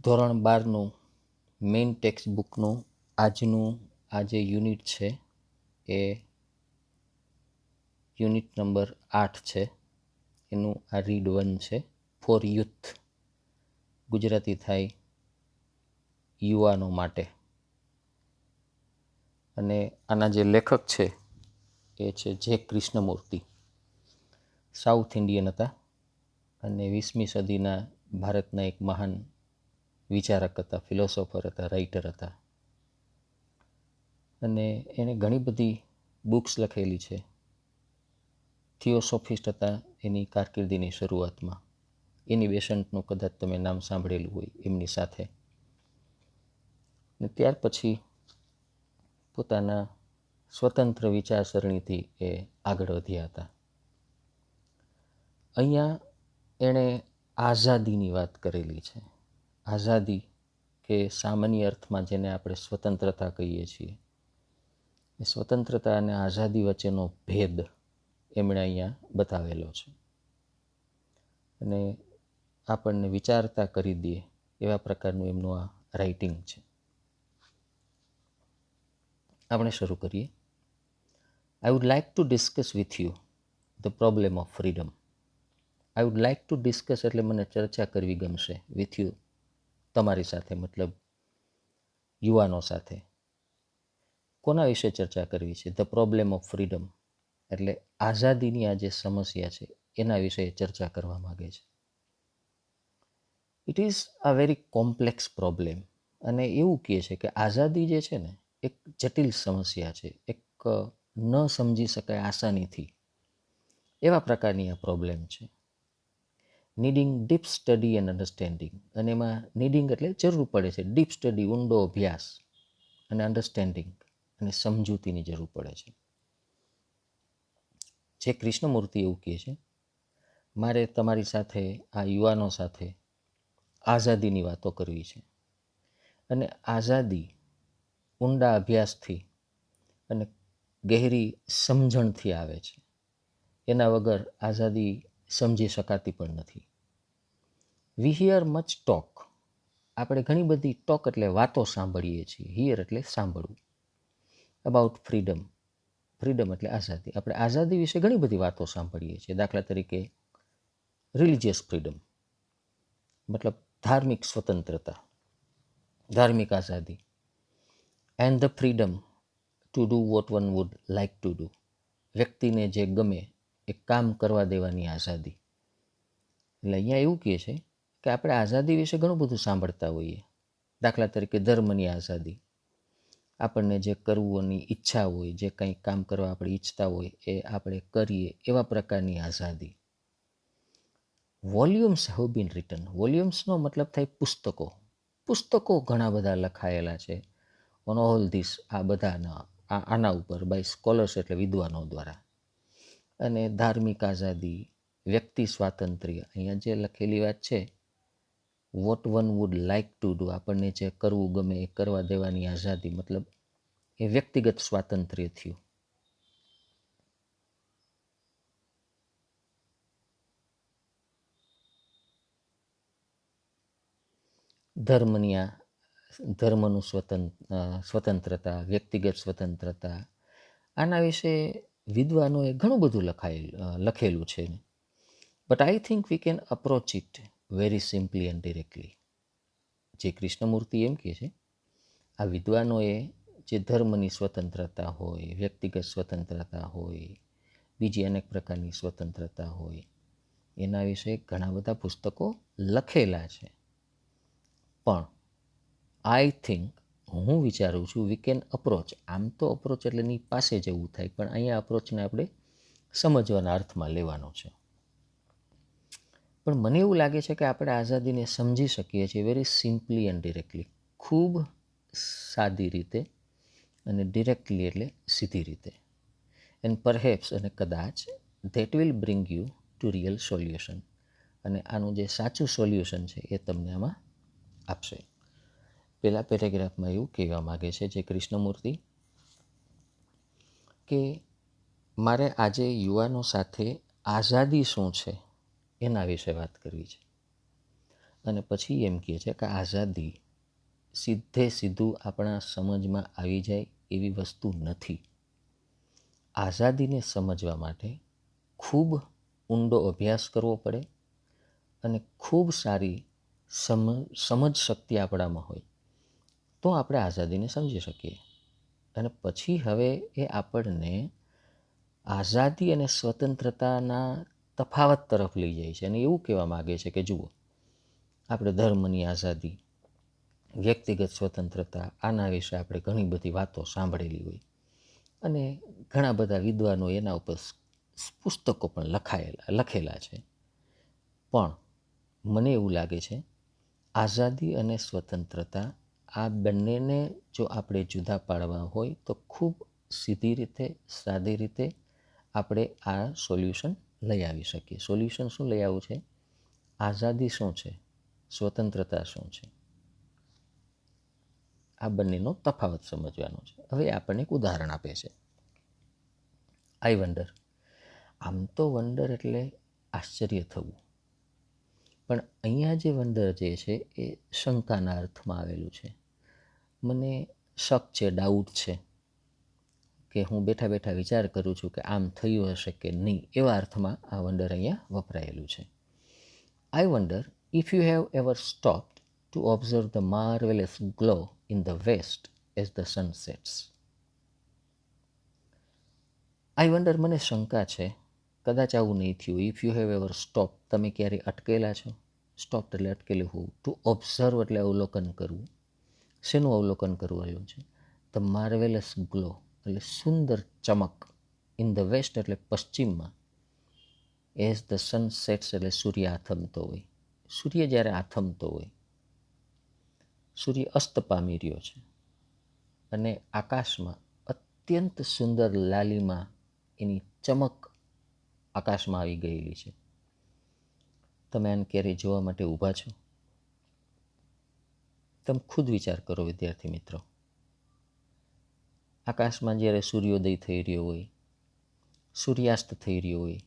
ધોરણ 12નું main text બુકનું આજનું આ જે યુનિટ છે એ યુનિટ નંબર 8 છે. એનું આ રીડ 1 છે. ફોર યુથ, ગુજરાતી થાય યુવાનો માટે. અને આના જે લેખક છે એ છે જે કૃષ્ણમૂર્તિ. સાઉથ ઇન્ડિયન હતા અને 20મી સદીના ભારતના એક મહાન વિચારક હતા, ફિલોસોફર હતા, રાઇટર હતા. અને એણે ઘણી બધી બુક્સ લખેલી છે. થિયોસોફિસ્ટ હતા એની કારકિર્દીની શરૂઆતમાં. એની બેસન્ટનું કદાચ તમે નામ સાંભળેલું હોય એમની સાથે. ને ત્યાર પછી પોતાના સ્વતંત્ર વિચારસરણીથી એ આગળ વધ્યા હતા. અહીંયા એણે આઝાદીની વાત કરેલી છે. આઝાદી કે સામાન્ય અર્થમાં જેને આપણે સ્વતંત્રતા કહીએ છીએ, એ સ્વતંત્રતા અને આઝાદી વચ્ચેનો ભેદ એમણે અહીંયા બતાવેલો છે. અને આપણને વિચારતા કરી દે એવા પ્રકારનું એમનું આ રાઇટિંગ છે. આપણે શરૂ કરીએ. I would like to discuss with you the problem of freedom. I would like to discuss એટલે મને ચર્ચા કરવી ગમશે. વિથ યુ, તમારી સાથે, મતલબ યુવાનો સાથે. કોના વિશે ચર્ચા કરવી છે? ધ પ્રોબ્લેમ ઓફ ફ્રીડમ એટલે આઝાદીની આ જે સમસ્યા છે એના વિશે ચર્ચા કરવા માગે છે. It is a very complex problem. અને એવું કહે છે કે આઝાદી જે છે ને એક જટિલ સમસ્યા છે, એક ન સમજી શકાય આસાનીથી એવા પ્રકારની આ પ્રોબ્લેમ છે. Needing deep study and understanding. અને એમાં નીડિંગ એટલે જરૂર પડે છે ડીપ સ્ટડી, ઊંડો અભ્યાસ, અને અન્ડરસ્ટેન્ડિંગ અને સમજૂતીની જરૂર પડે છે. જે કૃષ્ણમૂર્તિ એવું કહે છે, મારે તમારી સાથે, આ યુવાનો સાથે આઝાદીની વાતો કરવી છે. અને આઝાદી ઊંડા અભ્યાસથી અને ગહેરી સમજણથી આવે છે. એના વગર આઝાદી સમજી શકાતી પણ નથી. વી હિયર મચ ટોક. આપણે ઘણી બધી ટોક એટલે વાતો સાંભળીએ છીએ. હિયર એટલે સાંભળવું. About freedom. ફ્રીડમ એટલે આઝાદી. આપણે આઝાદી વિશે ઘણી બધી વાતો સાંભળીએ છીએ. દાખલા તરીકે રિલિજિયસ ફ્રીડમ, મતલબ ધાર્મિક સ્વતંત્રતા, ધાર્મિક આઝાદી. And the freedom to do vote one would like to do. વ્યક્તિને જે ગમે એ કામ કરવા દેવાની આઝાદી. એટલે અહીંયા એવું કહે છે કે આપણે આઝાદી વિશે ઘણું બધું સાંભળતા હોઈએ. દાખલા તરીકે ધર્મની આઝાદી. આપણને જે કરવાની ઈચ્છા હોય, જે કંઈ કામ કરવા આપણે ઈચ્છતા હોય એ આપણે કરીએ એવા પ્રકારની આઝાદી. Volumes have been written. વોલ્યુમ્સનો મતલબ થાય પુસ્તકો. પુસ્તકો ઘણા બધા લખાયેલા છે ઓન ઓલ ધીસ, આ બધાના આના ઉપર બાય સ્કોલર્સ એટલે વિદ્વાનો દ્વારા. અને ધાર્મિક આઝાદી, વ્યક્તિ સ્વાતંત્ર્ય, અહીંયા જે લખેલી વાત છે what one would like to do, આપણને જે કરવું ગમે એ કરવા દેવાની આઝાદી, મતલબ એ વ્યક્તિગત સ્વાતંત્ર્ય થયું. ધર્મનું સ્વતંત્રતા, વ્યક્તિગત સ્વતંત્રતા, આના વિશે વિદ્વાનોએ ઘણું બધું લખેલું છે. But I think we can approach it very simply and directly. જે કૃષ્ણમૂર્તિ એમ કહે છે, આ વિદ્વાનોએ જે ધર્મની સ્વતંત્રતા હોય, વ્યક્તિગત સ્વતંત્રતા હોય, બીજી અનેક પ્રકારની સ્વતંત્રતા હોય, એના વિશે ઘણા બધા પુસ્તકો લખેલા છે. પણ આઈ થિંક, હું વિચારું છું, વી કેન અપ્રોચ. આમ તો અપ્રોચ એટલે એની પાસે જવું થાય, પણ અહીંયા અપ્રોચને આપણે સમજવાના અર્થમાં લેવાનો છે. પણ મને એવું લાગે છે કે આપણે આઝાદીને સમજી શકીએ છીએ વેરી સિમ્પલી એન્ડ ડિરેક્ટલી. ખૂબ સાદી રીતે અને ડિરેક્ટલી એટલે સીધી રીતે. એન્ડ પરહેપ્સ અને કદાચ that will bring you to real solution. અને આનું જે સાચું સોલ્યુશન છે એ તમને આમાં આપશે. પહેલા પેરેગ્રાફમાં એવું કહેવા માગે છે જે કૃષ્ણમૂર્તિ, કે મારે આજે યુવાનો સાથે આઝાદી શું છે એના વિશે વાત કરવી છે. અને પછી એમ કહે છે કે આઝાદી સીધું આપણા સમજમાં આવી જાય એવી વસ્તુ નથી. આઝાદીને સમજવા માટે ખૂબ ઊંડો અભ્યાસ કરવો પડે અને ખૂબ સારી સમજ શક્તિ આપણામાં હોય તો આપણે આઝાદીને સમજી શકીએ. અને પછી હવે એ આપણને આઝાદી અને સ્વતંત્રતાના તફાવત તરફ લઈ જાય છે અને એવું કહેવા માગે છે કે જુઓ, આપણે ધર્મની આઝાદી, વ્યક્તિગત સ્વતંત્રતા, આના વિશે આપણે ઘણી બધી વાતો સાંભળેલી હોય અને ઘણા બધા વિદ્વાનો એના ઉપર પુસ્તકો પણ લખેલા છે. પણ મને એવું લાગે છે આઝાદી અને સ્વતંત્રતા આ બંનેને જો આપણે જુદા પાડવા હોય તો ખૂબ સીધી રીતે, સાદી રીતે આપણે આ સોલ્યુશન લઈ આવી શકીએ. સોલ્યુશન શું લઈ આવવું છે? આઝાદી શું છે, સ્વતંત્રતા શું છે, આ બંનેનો તફાવત સમજવાનો છે. હવે આપણને એક ઉદાહરણ આપે છે, આઈ વન્ડર. આમ તો વન્ડર એટલે આશ્ચર્ય થવું, પણ અહીંયા જે વન્ડર જે છે એ શંકાના અર્થમાં આવેલું છે. મને શક છે, ડાઉટ છે કે હું બેઠા બેઠા વિચાર કરું છું કે આમ થયું હશે કે નહીં, એવા અર્થમાં આ વન્ડર અહીંયા વપરાયેલું છે. I wonder if you have ever stopped to observe the marvellous glow in the west as the sun sets. I wonder, મને શંકા છે, કદાચ આવું નહીં થયું. If you have ever stop, તમે ક્યારેય અટકેલા છો? સ્ટોપ એટલે અટકેલું હોવું. ટુ ઓબ્ઝર્વ એટલે અવલોકન કરવું. શેનું અવલોકન કરવાનું છે? ધ માર્વેલસ ગ્લો એટલે સુંદર ચમક. ઇન ધ વેસ્ટ એટલે પશ્ચિમમાં. એઝ ધ સન સેટ્સ એટલે સૂર્ય આથમતો હોય. સૂર્ય જ્યારે આથમતો હોય, સૂર્ય અસ્ત પામી રહ્યો છે અને આકાશમાં અત્યંત સુંદર લાલીમાં એની ચમક આકાશમાં આવી ગયેલી છે. તમે આને ક્યારેય જોવા માટે ઊભા છો? તમે ખુદ વિચાર કરો વિદ્યાર્થી મિત્રો. આકાશમાં જ્યારે સૂર્યોદય થઈ રહ્યો હોય, સૂર્યાસ્ત થઈ રહ્યો હોય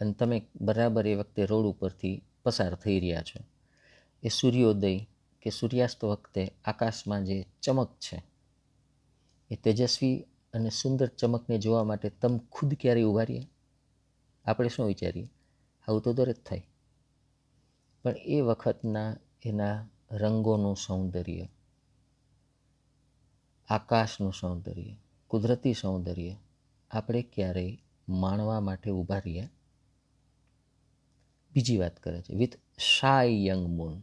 અને તમે બરાબર એ વખતે રોડ ઉપરથી પસાર થઈ રહ્યા છો, એ સૂર્યોદય કે સૂર્યાસ્ત વખતે આકાશમાં જે ચમક છે એ તેજસ્વી અને સુંદર ચમકને જોવા માટે તમે ખુદ ક્યારેય ઊભા રહ્યા? આપણે શું વિચારીએ? આવું તો દરેક થાય. પણ એ વખતના એના રંગોનું સૌંદર્ય, આકાશનું સૌંદર્ય, કુદરતી સૌંદર્ય આપણે ક્યારેય માણવા માટે ઊભા રહ્યા? બીજી વાત કરે છે, વિથ શાય યંગ મૂન.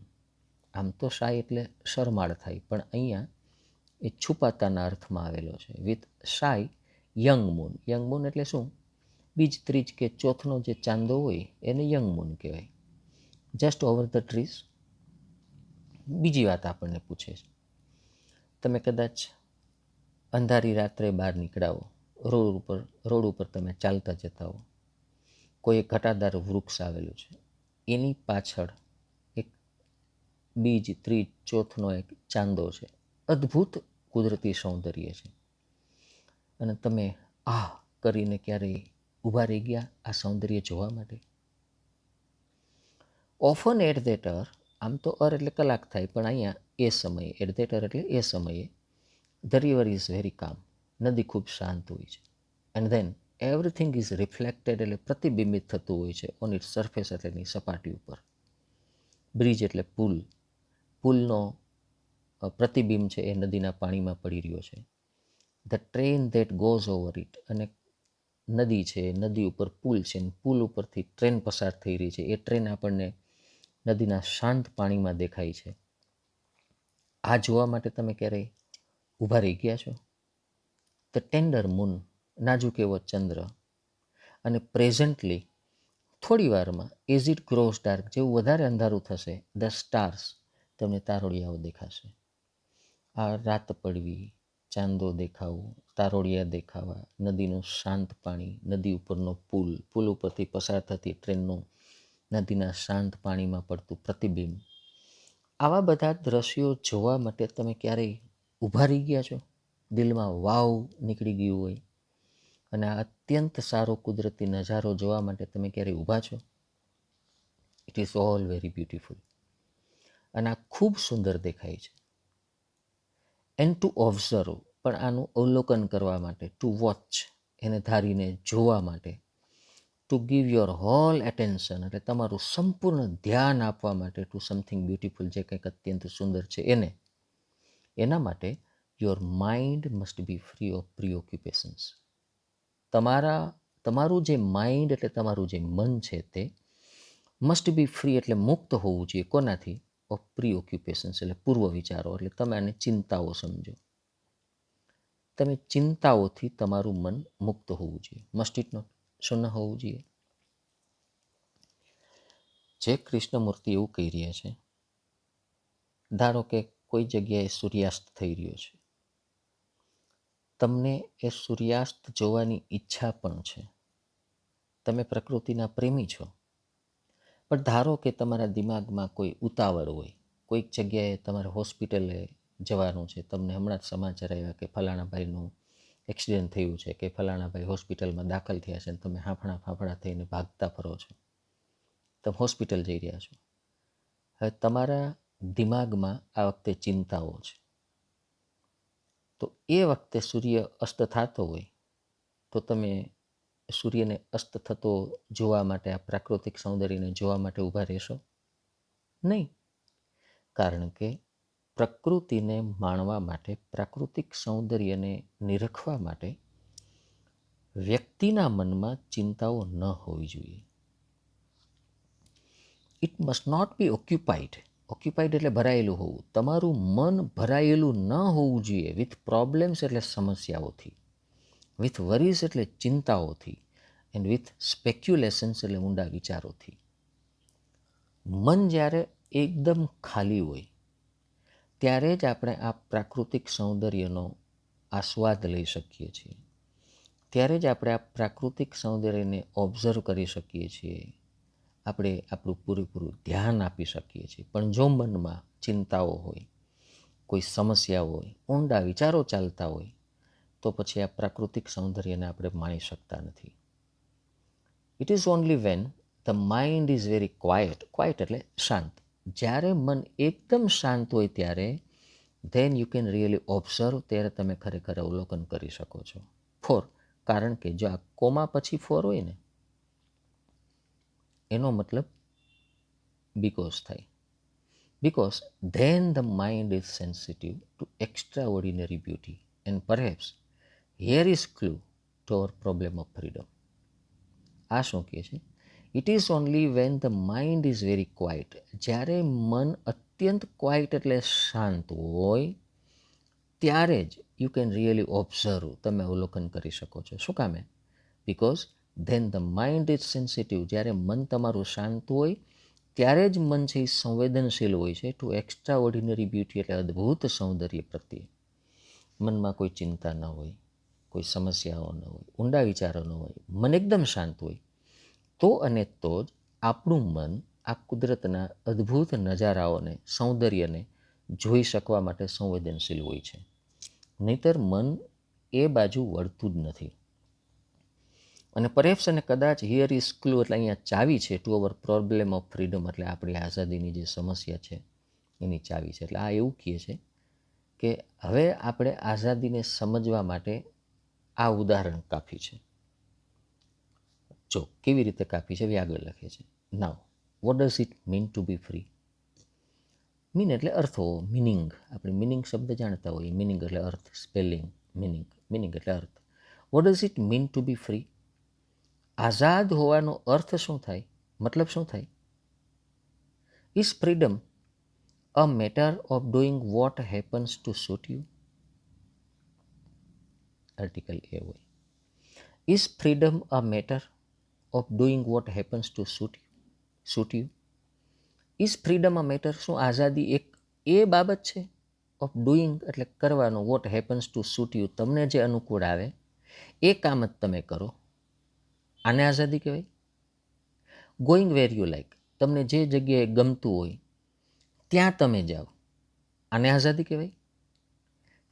આમ તો શાય એટલે શરમાળ થાય, પણ અહીંયા એ છુપાતાના અર્થમાં આવેલો છે. With shy young moon. Young moon એટલે શું? બીજ, ત્રીજ કે ચોથનો જે ચાંદો હોય એને યંગ મૂન કહેવાય. Just over the trees. બીજી વાત આપણને પૂછે છે, તમે કદાચ અંધારી રાત્રે બહાર નીકળાવો, રોડ ઉપર તમે ચાલતા જતા હો, કોઈ એક ઘટાદાર વૃક્ષ આવેલું છે, એની પાછળ એક બીજ, ત્રીજ, ચોથનો એક ચાંદો છે, અદ્ભુત કુદરતી સૌંદર્ય છે, અને તમે આહ કરીને ક્યારેય ઊભા રહી ગયા આ સૌંદર્ય જોવા માટે? ઓફન એટ ધેટ અર, આમ તો એટલે કલાક થાય, પણ અહીંયા એ સમયે, એટ ધેટ અર એટલે એ સમયે, ધ રિવર ઇઝ વેરી કામ. નદી ખૂબ શાંત હોય છે. And then everything is reflected એટલે પ્રતિબિંબિત થતું હોય છે ઓન ઇટ સરફેસ એટલે એની સપાટી ઉપર. બ્રિજ એટલે પુલ. પુલનો પ્રતિબિંબ છે એ નદીના પાણીમાં પડી રહ્યો છે. The train that goes over it, અને નદી છે, નદી ઉપર પુલ છે, પુલ ઉપરથી ટ્રેન પસાર થઈ રહી છે, એ ટ્રેન આપણને નદીના શાંત પાણીમાં દેખાય છે. આ જોવા માટે તમે ક્યારેય ઊભા રહી ગયા છો? ધ ટેન્ડર મૂન, નાજુક એવો ચંદ્ર, અને પ્રેઝન્ટલી થોડી વારમાં એઝ ઇટ ગ્રોઝ ડાર્ક, જેવું વધારે અંધારું થશે, ધ સ્ટાર્સ, તમને તારોડિયાઓ દેખાશે. આ રાત પડવી, ચાંદો દેખાવો, તારોડિયા દેખાવા, નદીનું શાંત પાણી, નદી ઉપરનો પુલ, પુલ ઉપરથી પસાર થતી ટ્રેનનું નદીના શાંત પાણીમાં પડતું પ્રતિબિંબ, આવા બધા દ્રશ્યો જોવા માટે તમે ક્યારેય ઊભા રહી ગયા છો? દિલમાં વાવ નીકળી ગયું હોય અને આ અત્યંત સારો કુદરતી નજારો જોવા માટે તમે ક્યારેય ઊભા છો? It is all very beautiful. અને આ ખૂબ સુંદર દેખાય છે. એન્ડ ટુ ઓબ્ઝર્વ, પણ આનું અવલોકન કરવા માટે, ટુ વોચ, એને ધારીને જોવા માટે, to give your whole attention, એટલે તમારું સંપૂર્ણ ધ્યાન આપવા માટે, ટુ સમથિંગ બ્યુટિફુલ, જે કંઈક અત્યંત સુંદર છે એને, એના માટે your mind must be free of preoccupations. તમારું જે માઇન્ડ એટલે તમારું જે મન છે તે મસ્ટ બી ફ્રી એટલે મુક્ત હોવું જોઈએ. કોનાથી? ઓફ પ્રીઓક્યુપેશન્સ, એટલે પૂર્વ વિચારો, એટલે તમે આને ચિંતાઓ સમજો. તમે ચિંતાઓથી તમારું મન મુક્ત હોવું જોઈએ. Must it not? શું ન હોવું જોઈએ? જે કૃષ્ણમૂર્તિ એવું કહી રહ્યા છે, ધારો કે કોઈ જગ્યાએ સૂર્યાસ્ત થઈ રહ્યો છે, તમને એ સૂર્યાસ્ત જોવાની ઈચ્છા પણ છે, તમે પ્રકૃતિના પ્રેમી છો, પણ ધારો કે તમારા દિમાગમાં કોઈ ઉતાવળ હોય, કોઈક જગ્યાએ તમારે હોસ્પિટલે જવાનું છે, તમને હમણાં જ સમાચાર આવ્યા કે ફલાણા ભાઈનું એક્સિડન્ટ થયું છે, કે ફલાણા ભાઈ હોસ્પિટલમાં દાખલ થયા છે, અને તમે ફાંફડા થઈને ભાગતા ફરો છો, તમે હોસ્પિટલ જઈ રહ્યા છો. હવે તમારા દિમાગમાં આ વખતે ચિંતાઓ છે, તો એ વખતે સૂર્ય અસ્ત થતો હોય તો તમે સૂર્યને અસ્ત થતો જોવા માટે, આ પ્રાકૃતિક સૌંદર્યને જોવા માટે ઊભા રહેશો? નહીં. કારણ કે પ્રકૃતિને માણવા માટે, પ્રાકૃતિક સૌંદર્યને નિરખવા માટે વ્યક્તિના મનમાં ચિંતાઓ ન હોવી જોઈએ. It must not be occupied. Occupied એટલે ભરાયેલું હોવું. તમારું મન ભરાયેલું ન હોવું જોઈએ વિથ પ્રોબ્લેમ્સ એટલે સમસ્યાઓથી, વિથ વરીઝ એટલે ચિંતાઓથી, એન્ડ વિથ સ્પેક્યુલેશન્સ એટલે ઊંડા વિચારોથી. મન જ્યારે એકદમ ખાલી હોય ત્યારે જ આપણે આ પ્રાકૃતિક સૌંદર્યનો આસ્વાદ લઈ શકીએ છીએ. ત્યારે જ આપણે આ પ્રાકૃતિક સૌંદર્યને ઓબ્ઝર્વ કરી શકીએ છીએ. આપણે આપણું પૂરેપૂરું ધ્યાન આપી શકીએ છીએ. પણ જો મનમાં ચિંતાઓ હોય, કોઈ સમસ્યા હોય, ઊંડા વિચારો ચાલતા હોય, તો પછી આ પ્રાકૃતિક સૌંદર્યને આપણે માણી શકતા નથી. It is only when the mind is very quiet. Quiet એટલે શાંત. જ્યારે મન એકદમ શાંત હોય ત્યારે then you can really observe, ત્યારે તમે ખરેખર અવલોકન કરી શકો છો. ફોર, કારણ કે જો આ કોમા પછી ફોર હોય ને, એનો મતલબ બીકોઝ થાય. Because then the mind is sensitive to extraordinary beauty and perhaps here is clue to our problem of freedom. આ શું કહે છે? It is only when the mind is very quiet. જ્યારે મન અત્યંત ક્વાઇટ એટલે શાંત હોય ત્યારે જ યુ કેન રિયલી ઓબ્ઝર્વ, તમે અવલોકન કરી શકો છો. શું કામે? Because then the mind is sensitive. જ્યારે મન તમારું શાંત હોય ત્યારે જ મન છે એ સંવેદનશીલ હોય છે ટુ એક્સ્ટ્રા ઓર્ડિનરી બ્યુટી, એટલે અદ્ભુત સૌંદર્ય પ્રત્યે. મનમાં કોઈ ચિંતા ન હોય, કોઈ સમસ્યાઓ ન હોય, ઊંડા વિચારો ન હોય, મન એકદમ શાંત હોય, તો અને તો જ આપણું મન આ કુદરતના અદ્ભુત નજારાઓને, સૌંદર્યને જોઈ શકવા માટે સંવેદનશીલ હોય છે. નહીંતર મન એ બાજુ વળતું જ નથી. અને પરેપ્સ અને કદાચ હિયર ઇઝ ક્લુ એટલે અહીંયા ચાવી છે two our problem of freedom, એટલે આપણી આઝાદીની જે સમસ્યા છે એની ચાવી છે. એટલે આ એવું કહે છે કે હવે આપણે આઝાદીને સમજવા માટે આ ઉદાહરણ કાફી છે. જો કેવી રીતે કાફી છે, આગળ લખે છે. Now what does it mean to be free? Mean એટલે અર્થો, મિનિંગ. આપણે મિનિંગ શબ્દ જાણતા હોઈએ. મિનિંગ એટલે અર્થ, સ્પેલિંગ, મિનિંગ. મિનિંગ એટલે અર્થ. What does it mean to be free? આઝાદ હોવાનો અર્થ શું થાય? મતલબ શું થાય? Is freedom a matter of doing what happens to suit you? Article એ હોય. Is freedom a matter of doing what happens to suit you? Is freedom a matter, શું આઝાદી એક એ બાબત છે? ઓફ ડુઈંગ એટલે કરવાનું, what happens to suit you, તમને જે અનુકૂળ આવે એ કામ જ તમે કરો, આને આઝાદી કહેવાય. ગોઈંગ વેર યુ લાઈક, તમને જે જગ્યાએ ગમતું હોય ત્યાં તમે જાઓ, આને આઝાદી કહેવાય.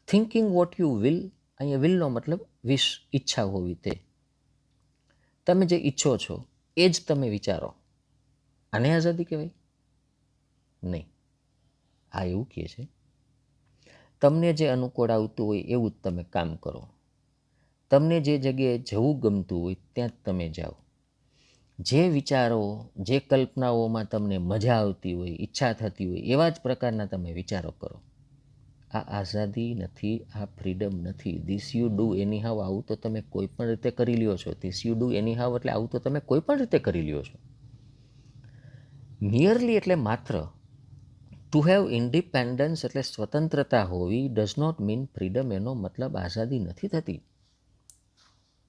થિંકિંગ વોટ યુ વિલ, અહીંયા વિલનો મતલબ વિશ, ઈચ્છા હોવી તે. તમે જે ઈચ્છો છો એ જ તમે વિચારો, આને આઝાદી કહેવાય? નહીં. આ એવું કહે છે, તમને જે અનુકૂળ આવતું હોય એવું જ તમે કામ કરો. તમને જે જગ્યાએ જવું ગમતું હોય ત્યાં જ તમે જાઓ. જે વિચારો, જે કલ્પનાઓમાં તમને મજા આવતી હોય, ઈચ્છા થતી હોય, એવા જ પ્રકારના તમે વિચારો કરો. આ આઝાદી નથી, આ ફ્રીડમ નથી. ધીસ યુ ડુ એની હાવ, આવું તો તમે કોઈ પણ રીતે કરી લ્યો છો. ધીસ યુ ડુ એની હાવ એટલે આવું તો તમે કોઈ પણ રીતે કરી લ્યો છો. મિયરલી એટલે માત્ર. ટુ હેવ ઇન્ડિપેન્ડન્સ એટલે સ્વતંત્રતા હોવી ડઝ નોટ મીન ફ્રીડમ. એનો મતલબ આઝાદી નથી થતી.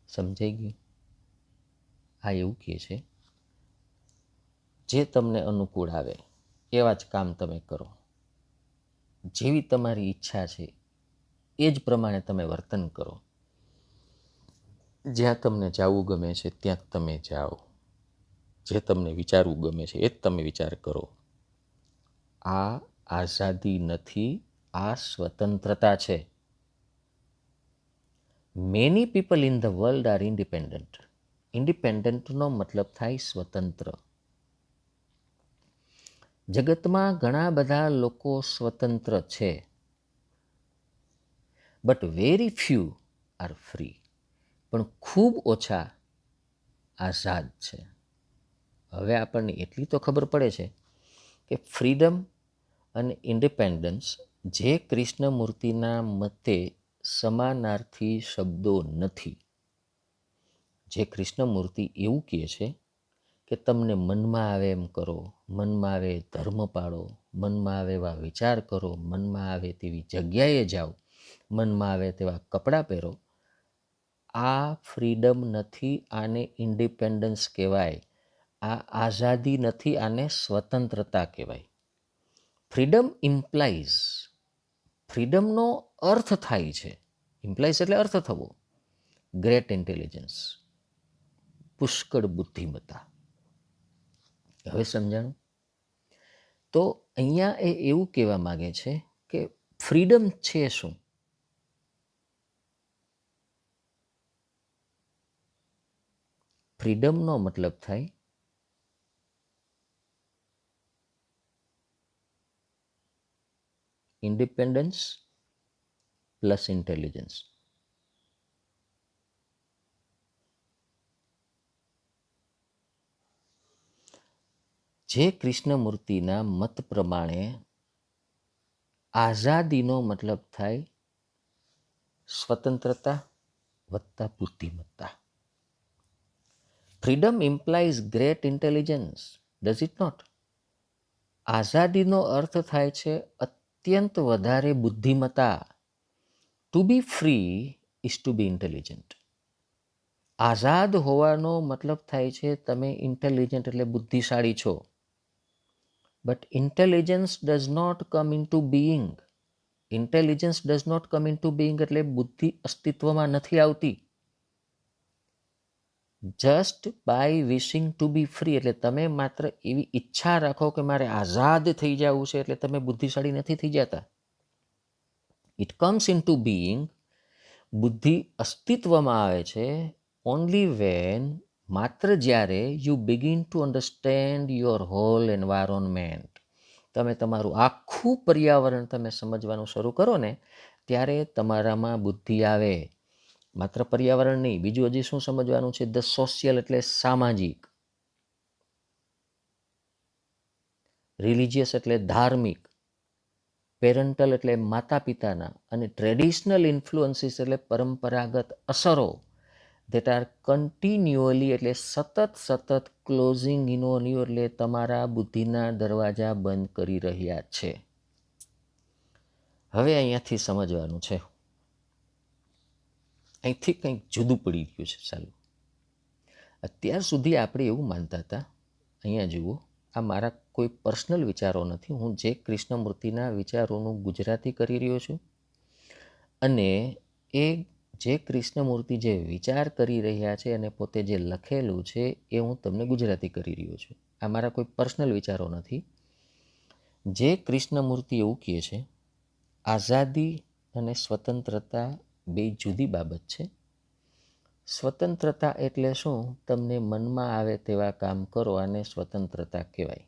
સમજાઈ ગયું? આ એવું કહે છે, જે તમને અનુકૂળ આવે એવા જ કામ તમે કરો. જેવી તમારી ઈચ્છા છે એ જ પ્રમાણે તમે વર્તન કરો. જ્યાં તમને જવું ગમે છે ત્યાં તમે જાઓ. જે તમને વિચારવું ગમે છે એ જ તમે વિચાર કરો. આ આઝાદી નથી, આ સ્વતંત્રતા છે. Many people in the world are independent. ઇન્ડિપેન્ડન્ટનો મતલબ થાય સ્વતંત્ર. જગતમાં ઘણા બધા લોકો સ્વતંત્ર છે, but very few are free. પણ ખૂબ ઓછા આઝાદ છે. હવે આપણને એટલી તો ખબર પડે છે કે ફ્રીડમ અને ઇન્ડિપેન્ડન્સ જે કૃષ્ણમૂર્તિના મતે સમાનાર્થી શબ્દો નથી. જે કૃષ્ણમૂર્તિ એવું કહે છે કે તમને મનમાં આવે એમ કરો, મનમાં આવે ધર્મ પાળો, મનમાં આવે એવા વિચાર કરો, મનમાં આવે તેવી જગ્યાએ જાઓ, મનમાં આવે તેવા કપડાં પહેરો. આ ફ્રીડમ નથી, આને ઇન્ડિપેન્ડન્સ કહેવાય. આ આઝાદી નથી, આને સ્વતંત્રતા કહેવાય. ફ્રીડમ ઇમ્પ્લાઇઝ, ફ્રીડમનો અર્થ થાય છે, ઇમ્પ્લાઇઝ એટલે અર્થ થવો, ગ્રેટ ઇન્ટેલિજન્સ, પુષ્કળ બુદ્ધિમત્તા. હવે સમજાણું? તો અહીંયા એ એવું કહેવા માગે છે કે ફ્રીડમ છે શું? ફ્રીડમનો મતલબ થાય ઇન્ડિપેન્ડન્સ પ્લસ ઇન્ટેલિજન્સ. જે કૃષ્ણમૂર્તિના મત પ્રમાણે આઝાદીનો મતલબ થાય સ્વતંત્રતા વત્તા બુદ્ધિમત્તા. Freedom implies great intelligence, does it not? આઝાદીનો અર્થ થાય છે અત્યંત વધારે બુદ્ધિમત્તા. To be free is to be intelligent. આઝાદ હોવાનો મતલબ થાય છે તમે ઇન્ટેલિજન્ટ એટલે બુદ્ધિશાળી છો. But intelligence does not come in to being. Intelligence does not come in to being એટલે બુદ્ધિ અસ્તિત્વમાં નથી આવતી. Just by wishing to be free એટલે તમે માત્ર એવી ઈચ્છા રાખો કે મારે આઝાદ થઈ જવું છે એટલે તમે બુદ્ધિશાળી નથી થઈ જતા. It comes in to being, બુદ્ધિ અસ્તિત્વમાં આવે છે ઓનલી વેન, માત્ર જ્યારે you begin to understand your whole environment. તમે તમારું આખું પર્યાવરણ તમે સમજવાનું શરૂ કરો ને ત્યારે તમારામાં બુદ્ધિ આવે. માત્ર પર્યાવરણ નહીં, બીજું હજી શું સમજવાનું છે? ધ સોશિયલ એટલે સામાજિક, રિલિજિયસ એટલે ધાર્મિક, પેરેન્ટલ એટલે માતા પિતાના, અને ટ્રેડિશનલ ઇન્ફ્લુઅન્સીસ એટલે પરંપરાગત અસરો ધેટ આર કન્ટિન્યુઅલી એટલે સતત ક્લોઝિંગ ઇન ઓન યુ એટલે તમારા બુદ્ધિના દરવાજા બંધ કરી રહ્યા છે. હવે અહીંયાથી સમજવાનું છે, અહીંથી કંઈક જુદું પડી ગયું છે. ચાલો, અત્યાર સુધી આપણે એવું માનતા હતા, અહીંયા જુઓ, આ મારા કોઈ પર્સનલ વિચારો નથી, હું જે કૃષ્ણમૂર્તિના વિચારોનું ગુજરાતી કરી રહ્યો છું, અને એ જે કૃષ્ણમૂર્તિ જે વિચાર કરી રહ્યા છે અને પોતે જે લખેલું છે એ હું તમને ગુજરાતી કરી રહ્યો છું. આ મારા કોઈ પર્સનલ વિચારો નથી. જે કૃષ્ણમૂર્તિ એવું કહે છે આઝાદી અને સ્વતંત્રતા બે જુદી બાબત છે. સ્વતંત્રતા એટલે શું? તમને મનમાં આવે તેવા કામ કરો, આને સ્વતંત્રતા કહેવાય.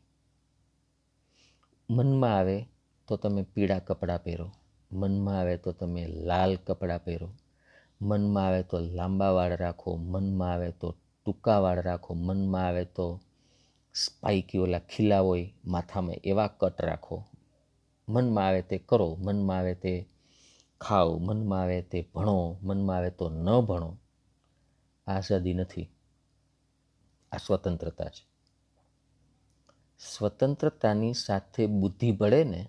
મનમાં આવે તો તમે પીળા કપડાં પહેરો, મનમાં આવે તો તમે લાલ કપડાં પહેરો, મનમાં આવે તો લાંબા વાળ રાખો, મનમાં આવે તો ટૂંકા વાળ રાખો, મનમાં આવે તો સ્પાઇકી ઓલા ખીલા હોય માથામાં એવા કટ રાખો, મનમાં આવે તે કરો, મનમાં આવે તે ખાઓ, મનમાં આવે તે ભણો, મનમાં આવે તો ન ભણો. આ આઝાદી નથી, આ સ્વતંત્રતા છે. સ્વતંત્રતાની સાથે બુદ્ધિ ભળે ને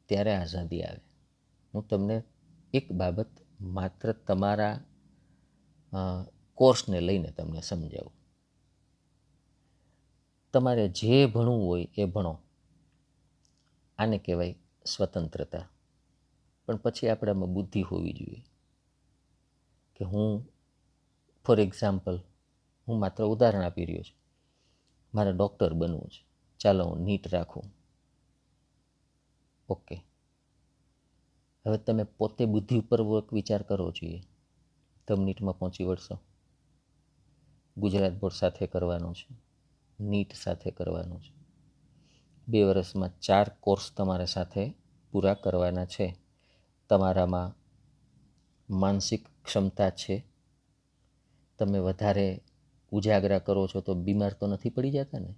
ત્યારે આઝાદી આવે. હું તમને એક બાબત માત્ર તમારા કોર્સને લઈને તમને સમજાવું. તમારે જે ભણવું હોય એ ભણો, આને કહેવાય સ્વતંત્રતા. પણ પછી આપણામાં બુદ્ધિ હોવી જોઈએ કે હું, ફોર એક્ઝામ્પલ, હું માત્ર ઉદાહરણ આપી રહ્યો છું, મારે ડૉક્ટર બનવું છે, ચાલો હું નીટ રાખું. ઓકે, હવે તમે પોતે બુદ્ધિ ઉપરપૂર્વક વિચાર કરવો જોઈએ. તમે નીટમાં પહોંચી વળશો? ગુજરાત બોર્ડ સાથે કરવાનું છે, નીટ સાથે કરવાનું છે, 2 વર્ષમાં 4 કોર્સ તમારા સાથે પૂરા કરવાના છે. તમારામાં માનસિક ક્ષમતા છે? તમે વધારે ઉજાગરા કરો છો તો બીમાર તો નથી પડી જતા ને?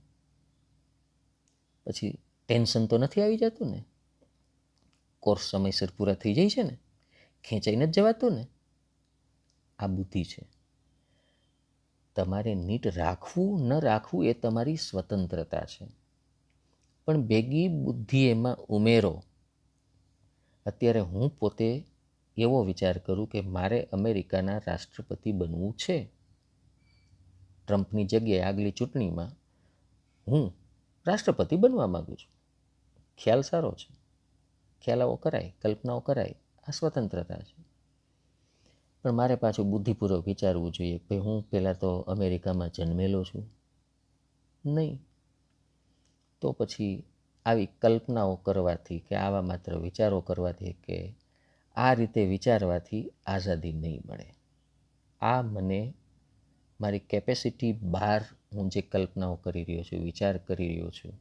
પછી ટેન્શન તો નથી આવી જતું ને? કોર્સ સમયસર પૂરા થઈ જાય છે ને? ખેંચાઈને જ જવાતું ને? આ બુદ્ધિ છે. તમારે નીટ રાખવું ન રાખવું એ તમારી સ્વતંત્રતા છે, પણ ભેગી બુદ્ધિ એમાં ઉમેરો. અત્યારે હું પોતે એવો વિચાર કરું કે મારે અમેરિકાના રાષ્ટ્રપતિ બનવું છે. ટ્રમ્પની જગ્યાએ આગલી ચૂંટણીમાં હું રાષ્ટ્રપતિ બનવા માગું છું. ખ્યાલ સારો છે, ખ્યાલ આવો કરાય, કલ્પનાઓ કરાય, આ સ્વતંત્રતા છે. પણ મારે પાછું બુદ્ધિપૂર્વક વિચારવું જોઈએ કે હું પહેલાં તો અમેરિકામાં જન્મેલો છું નહીં. તો પછી આવી કલ્પનાઓ કરવાથી કે આવા માત્ર વિચારો કરવાથી કે આ રીતે વિચારવાથી આઝાદી નહીં મળે. આ મને મારી કેપેસિટી બહાર હું જે કલ્પનાઓ કરી રહ્યો છું, વિચાર કરી રહ્યો છું,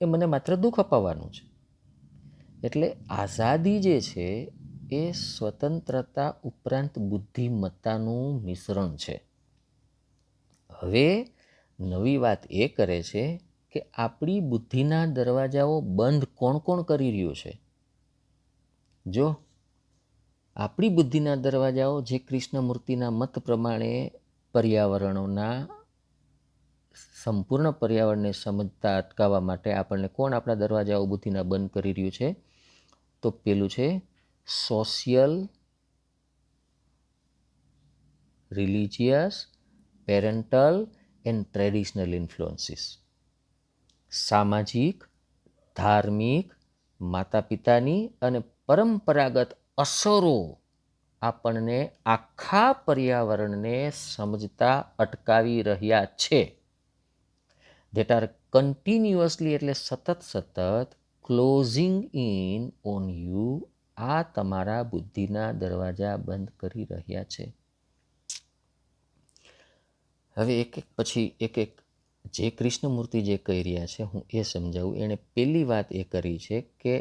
એ મને માત્ર દુઃખ અપાવવાનું છે. એટલે આઝાદી જે છે એ સ્વતંત્રતા ઉપરાંત બુદ્ધિમત્તાનું મિશ્રણ છે. હવે નવી વાત એ કરે છે કે આપણી બુદ્ધિના દરવાજાઓ બંધ કોણ કોણ કરી રહ્યું છે? જો આપણી બુદ્ધિના દરવાજાઓ જે કૃષ્ણમૂર્તિના મત પ્રમાણે પર્યાવરણોના સંપૂર્ણ પર્યાવરણને સમજતા અટકાવવા માટે આપણને કોણ આપણા દરવાજાઓ બુદ્ધિના બંધ કરી રહ્યું છે? તો પેલું છે social, religious, parental and traditional influences. સામાજિક, ધાર્મિક, માતા પિતાની અને પરંપરાગત અસરો આપણને આખા પર્યાવરણને સમજતા અટકાવી રહ્યા છે. ધેટ આર કન્ટિન્યુઅસલી, એટલે સતત ક્લોઝિંગ ઇન ઓન યુ. આ તમારા બુદ્ધિના દરવાજા બંધ કરી રહ્યા છે. હવે એક એક પછી એક એક જે કૃષ્ણમૂર્તિ જે કહી રહ્યા છે હું એ સમજાવું. એણે પહેલી વાત એ કરી છે કે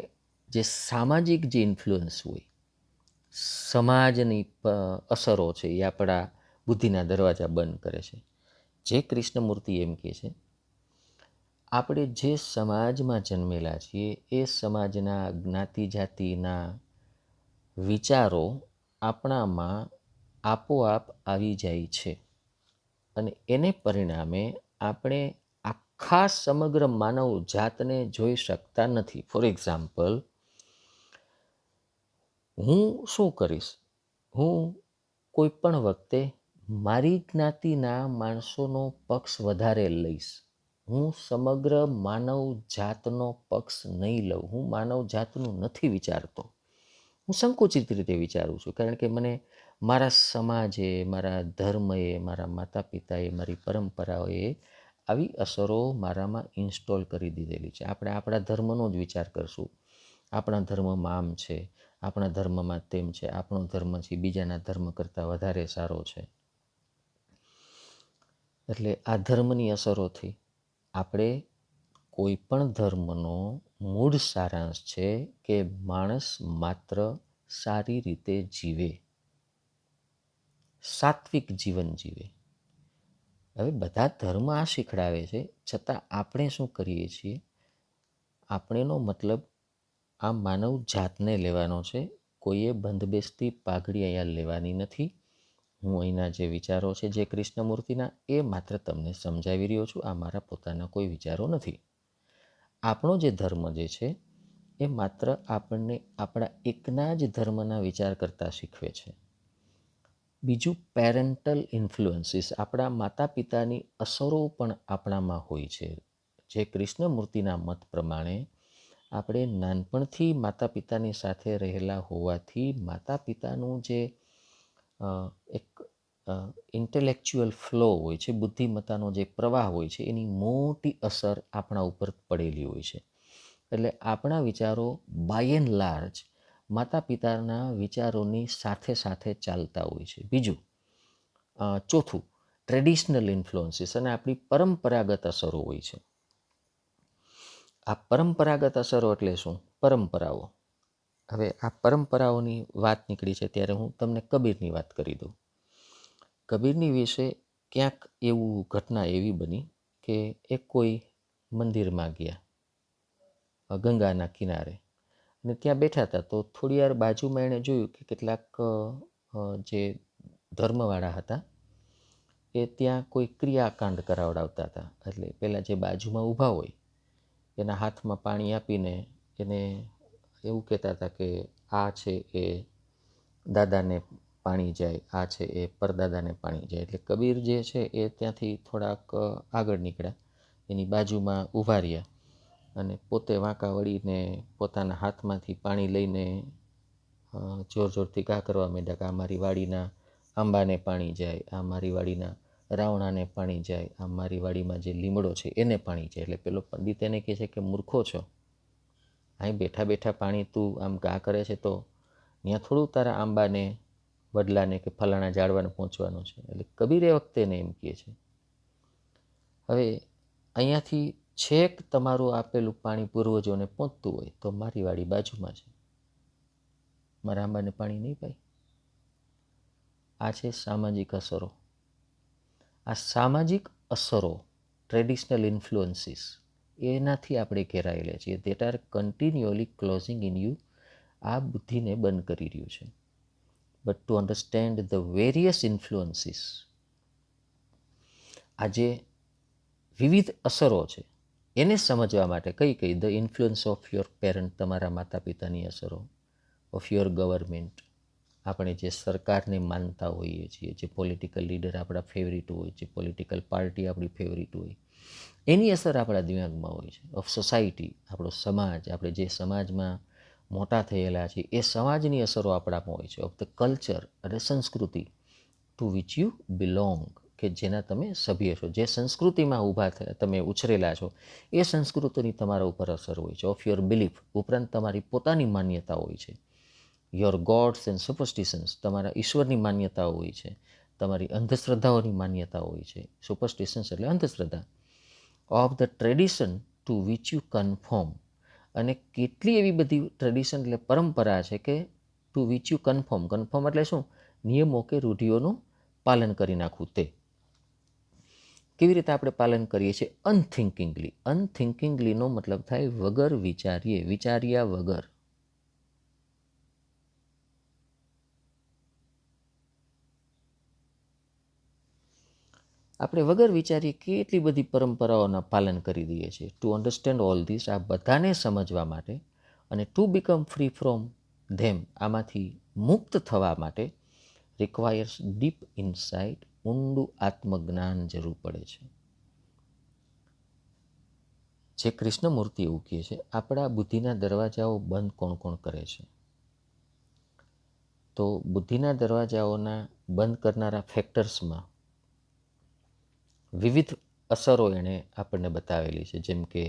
જે સામાજિક જે ઇન્ફ્લુઅન્સ હોય, સમાજની અસરો છે, એ આપણા બુદ્ધિના દરવાજા બંધ કરે છે. જે કૃષ્ણમૂર્તિ એમ કહે છે આપણે જે સમાજમાં જન્મેલા છીએ એ સમાજના જ્ઞાતિ જાતિના વિચારો આપણામાં આપોઆપ આવી જાય છે અને એને પરિણામે આપણે આખા સમગ્ર માનવ જાતને જોઈ શકતા નથી. ફોર એક્ઝામ્પલ, હું શું કરીશ? હું કોઈ પણ વખતે મારી જ્ઞાતિના માણસોનો પક્ષ વધારે લઈશ. હું સમગ્ર માનવ જાતનો પક્ષ નહીં લઉં. હું માનવ જાતનું નથી વિચારતો. હું સંકુચિત રીતે વિચારું છું, કારણ કે મને મારા સમાજે, મારા ધર્મએ, મારા માતા પિતાએ, મારી પરંપરાઓએ આવી અસરો મારામાં ઇન્સ્ટોલ કરી દીધેલી છે. આપણે આપણા ધર્મનો જ વિચાર કરશું. આપણા ધર્મમાં આમ છે, આપણા ધર્મમાં તેમ છે, આપણો ધર્મ છે બીજાના ધર્મ કરતાં વધારે સારો છે. એટલે આ ધર્મની અસરોથી આપણે કોઈ પણ ધર્મનો મૂળ સારાંશ છે કે માણસ માત્ર સારી રીતે જીવે, સાત્વિક જીવન જીવે. હવે બધા ધર્મ આ શીખડાવે છે, છતાં આપણે શું કરીએ છીએ? આપણેનો મતલબ આ માનવ જાતને લેવાનો છે. કોઈએ બંધબેસતી પાઘડી અહીંયા લેવાની નથી. હું અહીંના જે વિચારો છે જે કૃષ્ણમૂર્તિના, એ માત્ર તમને સમજાવી રહ્યો છું. આ મારા પોતાના કોઈ વિચારો નથી. આપણો જે ધર્મ જે છે એ માત્ર આપણને આપણા એકના જ ધર્મના વિચાર કરતાં શીખવે છે. બીજું, પેરેન્ટલ ઇન્ફ્લુઅન્સીસ, આપણા માતા પિતાની અસરો પણ આપણામાં હોય છે. જે કૃષ્ણમૂર્તિના મત પ્રમાણે આપણે નાનપણથી માતા પિતાની સાથે રહેલા હોવાથી માતા પિતાનું જે એક ઇન્ટેલેક્ચ્યુઅલ ફ્લો હોય છે, બુદ્ધિમત્તાનો જે પ્રવાહ હોય છે, એની મોટી અસર આપણા ઉપર પડેલી હોય છે. એટલે આપણા વિચારો બાય એન્ડ લાર્જ માતા પિતાના વિચારોની સાથે સાથે ચાલતા હોય છે. બીજું, ચોથું, ટ્રેડિશનલ ઇન્ફ્લુઅન્સીસ, અને આપણી પરંપરાગત અસરો હોય છે. આ પરંપરાગત અસરો એટલે શું? પરંપરાઓ. હવે આ પરંપરાઓની વાત નીકળી છે ત્યારે હું તમને કબીરની વાત કરી દઉં. કબીરની વિશે ક્યાંક એવું ઘટના એવી બની કે એ કોઈ મંદિરમાં ગયા, ગંગાના કિનારે, અને ત્યાં બેઠા હતા. તો થોડી વાર બાજુમાં એણે જોયું કે કેટલાક જે ધર્મવાળા હતા એ ત્યાં કોઈ ક્રિયાકાંડ કરાવડાવતા હતા. એટલે પહેલાં જે બાજુમાં ઊભા હોય એના હાથમાં પાણી આપીને એને એવું કહેતા હતા કે આ છે એ દાદાને પાણી જાય, આ છે એ પરદાદાને પાણી જાય. એટલે કબીર જે છે એ ત્યાંથી થોડાક આગળ નીકળ્યા, એની બાજુમાં ઊભા રહ્યા અને પોતે વાંકા વળીને પોતાના હાથમાંથી પાણી લઈને જોર જોરથી ઘા કરવા માંડ્યા કે આ મારી વાડીના આંબાને પાણી જાય, આ મારી વાડીના રાવણાને પાણી જાય, આ મારી વાડીમાં જે લીમડો છે એને પાણી જાય. એટલે પેલો પંડિત એને કહે છે કે મૂર્ખો છો, અહીં બેઠા બેઠા પાણી તું આમ ઘા કરે છે તો ત્યાં થોડું તારા આંબાને, વડલાને કે ફલાણા ઝાડવાને પહોંચવાનું છે. એટલે કબીર એ વખતે એને એમ કહે છે, હવે અહીંયાથી છેક તમારું આપેલું પાણી પૂર્વજોને પહોંચતું હોય તો મારી વાડી બાજુમાં છે, મારા આંબાને પાણી નહીં પાય. આ છે સામાજિક અસરો. આ સામાજિક અસરો, ટ્રેડિશનલ ઇન્ફ્લુઅન્સીસ, એનાથી આપણે ઘેરાયેલા છીએ. That are continually closing in you. આ બુદ્ધિને બંધ કરી રહ્યું છે. But to understand the various influences, આ જે વિવિધ અસરો છે એને સમજવા માટે કઈ the influence of your parent, તમારા માતા પિતાની અસરો, ઓફ યોર ગવર્મેન્ટ, આપણે જે સરકારને માનતા હોઈએ છીએ, જે પોલિટિકલ લીડર આપણા ફેવરિટ હોય, જે પોલિટિકલ પાર્ટી આપણી ફેવરિટ હોય, એની અસર આપણા દિમાગમાં હોય છે. ઓફ સોસાયટી, આપણો સમાજ, આપણે જે સમાજમાં મોટા થયેલા છીએ એ સમાજની અસરો આપણામાં હોય છે. ઓફ ધ કલ્ચર અને સંસ્કૃતિ ટુ વિચ યુ બિલોંગ, કે જેના તમે સભ્ય છો, જે સંસ્કૃતિમાં ઊભા થયા, તમે ઉછરેલા છો, એ સંસ્કૃતિની તમારા ઉપર અસર હોય છે. ઓફ યોર બિલીફ, ઉપરાંત તમારી પોતાની માન્યતા હોય છે. યોર ગોડ્સ એન્ડ સુપરસ્ટિશન્સ, તમારા ઈશ્વરની માન્યતાઓ હોય છે, તમારી અંધશ્રદ્ધાઓની માન્યતા હોય છે. સુપરસ્ટિશન્સ એટલે અંધશ્રદ્ધા. Of the tradition two which you confirm, અને કેટલી એવી બધી ટ્રેડિશન એટલે પરંપરા છે કે two which you confirm. Confirm એટલે શું? નિયમો કે રૂઢિઓનું પાલન કરી નાખવું. તે કેવી રીતે આપણે પાલન કરીએ છીએ? અનથિંકિંગલી. અનથિંકિંગલીનો મતલબ થાય વગર વિચારીએ, વિચાર્યા વગર. આપણે વગર વિચારીએ કેટલી બધી પરંપરાઓના પાલન કરી દઈએ છીએ. ટુ અન્ડરસ્ટેન્ડ ઓલ ધીસ, આ બધાને સમજવા માટે, અને to become free from them, આમાંથી મુક્ત થવા માટે રિક્વાયર્સ ડીપ ઇનસાઇટ, ઊંડું આત્મજ્ઞાન જરૂર પડે છે. જે કૃષ્ણમૂર્તિ એવું કહે છે, આપણા બુદ્ધિના દરવાજાઓ બંધ કોણ કોણ કરે છે? તો બુદ્ધિના દરવાજાઓના બંધ કરનારા ફેક્ટર્સમાં વિવિધ અસરો એણે આપણને બતાવેલી છે. જેમ કે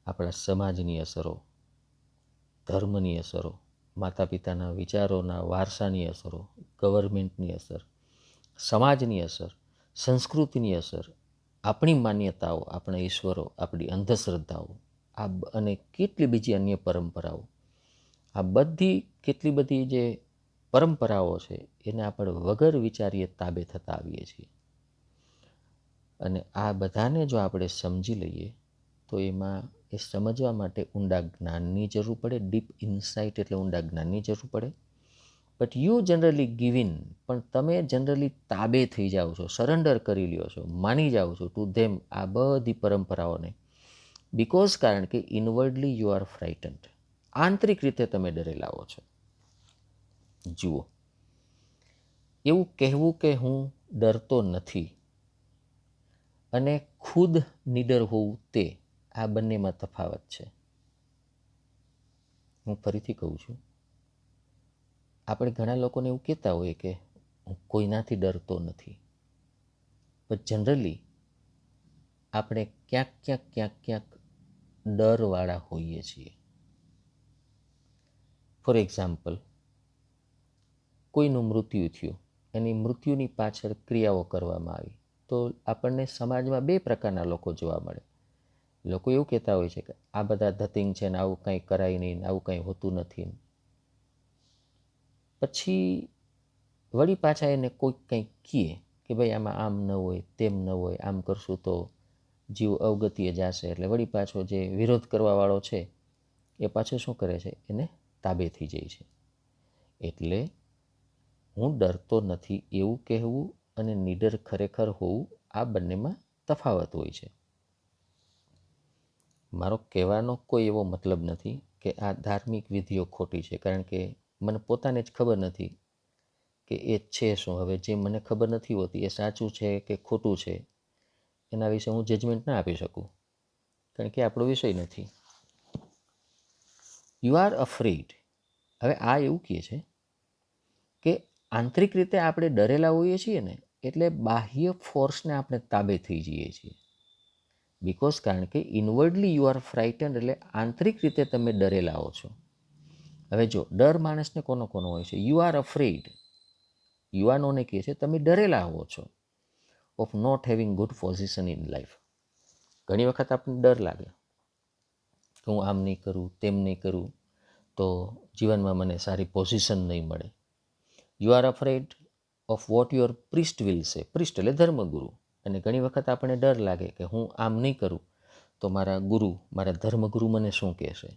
આપણા સમાજની અસરો, ધર્મની અસરો, માતા પિતાના વિચારોના વારસાની અસરો, ગવર્મેન્ટની અસર, સમાજની અસર, સંસ્કૃતિની અસર, આપણી માન્યતાઓ, આપણા ઈશ્વરો, આપણી અંધશ્રદ્ધાઓ, અને કેટલી બીજી અન્ય પરંપરાઓ, આ બધી કેટલી બધી જે પરંપરાઓ છે એને આપણે વગર વિચારીએ તાબે થતા આવીએ છીએ. અને આ બધાને જો આપણે સમજી લઈએ તો એમાં એ સમજવા માટે ઊંડા જ્ઞાનની જરૂર પડે. ડીપ ઇન્સાઇટ એટલે ઊંડા જ્ઞાનની જરૂર પડે. But you generally give in, પણ તમે જનરલી તાબે થઈ જાઓ છો, સરેન્ડર કરી લ્યો છો, માની જાઓ છો ટુ ધેમ, આ બધી પરંપરાઓને. બિકોઝ કારણ કે ઇનવર્ડલી યુ આર ફ્રાઇટન્ડ, આંતરિક રીતે તમે ડરેલાઓ છો. જુઓ, એવું કહેવું કે હું ડરતો નથી અને ખુદ નિડર હોવું, તે આ બંનેમાં તફાવત છે. હું ફરીથી કહું છું, આપણે ઘણા લોકોને એવું કહેતા હોઈએ કે હું કોઈનાથી ડરતો નથી, પણ જનરલી આપણે ક્યાંક ડરવાળા હોઈએ છીએ. ફોર એક્ઝામ્પલ, કોઈનું મૃત્યુ થયું, એની મૃત્યુની પાછળ ક્રિયાઓ કરવામાં આવી, તો આપણને સમાજમાં બે પ્રકારના લોકો જોવા મળે. લોકો એવું કહેતા હોય છે કે આ બધા ધતિંગ છે ને આવું કંઈ કરાય નહીં, આવું કંઈ હોતું નથી. પછી વળી પાછા એને કોઈક કંઈક કહે કે ભાઈ આમાં આમ ન હોય, તેમ ન હોય, આમ કરશું તો જીવ અવગતિએ જશે. એટલે વળી પાછો જે વિરોધ કરવાવાળો છે એ પાછો શું કરે છે, એને તાબે થઈ જાય છે. એટલે હું ડરતો નથી એવું કહેવું અને નિડર ખરેખર હોવું, આ બંનેમાં તફાવત હોય છે. મારો કહેવાનો કોઈ એવો મતલબ નથી કે આ ધાર્મિક વિધિઓ ખોટી છે, કારણ કે મને પોતાને જ ખબર નથી કે એ છે શું. હવે જે મને ખબર નથી હોતી એ સાચું છે કે ખોટું છે, એના વિશે હું જજમેન્ટ ના આપી શકું, કારણ કે આપણો વિષય નથી. You are afraid. હવે આ એવું કહે છે કે આંતરિક રીતે આપણે ડરેલા હોઈએ છીએ ને, એટલે બાહ્ય ફોર્સને આપણે તાબે થઈ જઈએ છીએ. બિકોઝ કારણ કે ઇનવર્ડલી યુ આર ફ્રાઇટન્ડ, એટલે આંતરિક રીતે તમે ડરેલા હો છો. હવે જો ડર માણસને કોનો હોય છે, યુ આર અફ્રેડ, યુવાનોને કહે છે તમે ડરેલા હો છો of not having good position in life. ઘણી વખત આપણને ડર લાગે કે હું આમ નહીં કરું, તેમ નહીં કરું તો જીવનમાં મને સારી પોઝિશન નહીં મળે. You are afraid of what your priest will સે. પ્રિસ્ટ એટલે ધર્મગુરુ. અને ઘણી વખત આપણને ડર લાગે કે હું આમ નહીં કરું તો મારા ગુરુ, મારા ધર્મગુરુ મને શું કહેશે.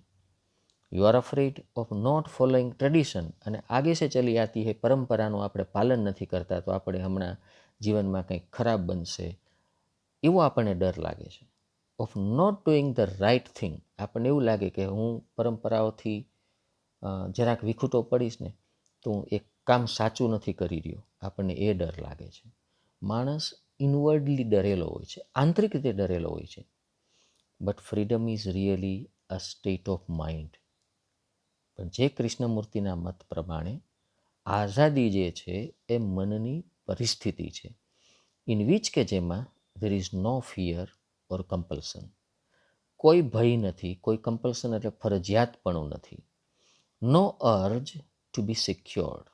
You are afraid of not following tradition, અને આગે સે ચલી આતી હે પરંપરાનું આપણે પાલન નથી કરતા તો આપણે હમણાં જીવનમાં કંઈક ખરાબ બનશે, એવો આપણને ડર લાગે છે. Of not doing the right thing, આપણને એવું લાગે કે હું પરંપરાઓથી જરાક વિખૂટો પડીશ ને તો હું એક કામ સાચું નથી કરી રહ્યો, આપણને એ ડર લાગે છે. માણસ ઇનવર્ડલી ડરેલો હોય છે, આંતરિક રીતે ડરેલો હોય છે. But freedom is really a state of mind. પણ જે કૃષ્ણમૂર્તિના મત પ્રમાણે આઝાદી જે છે એ મનની પરિસ્થિતિ છે, ઇન વિચ કે જેમાં there is no fear or compulsion. કોઈ ભય નથી, કોઈ કમ્પલ્સન એટલે ફરજિયાતપણું નથી. નો અર્જ ટુ બી સિક્યોર્ડ,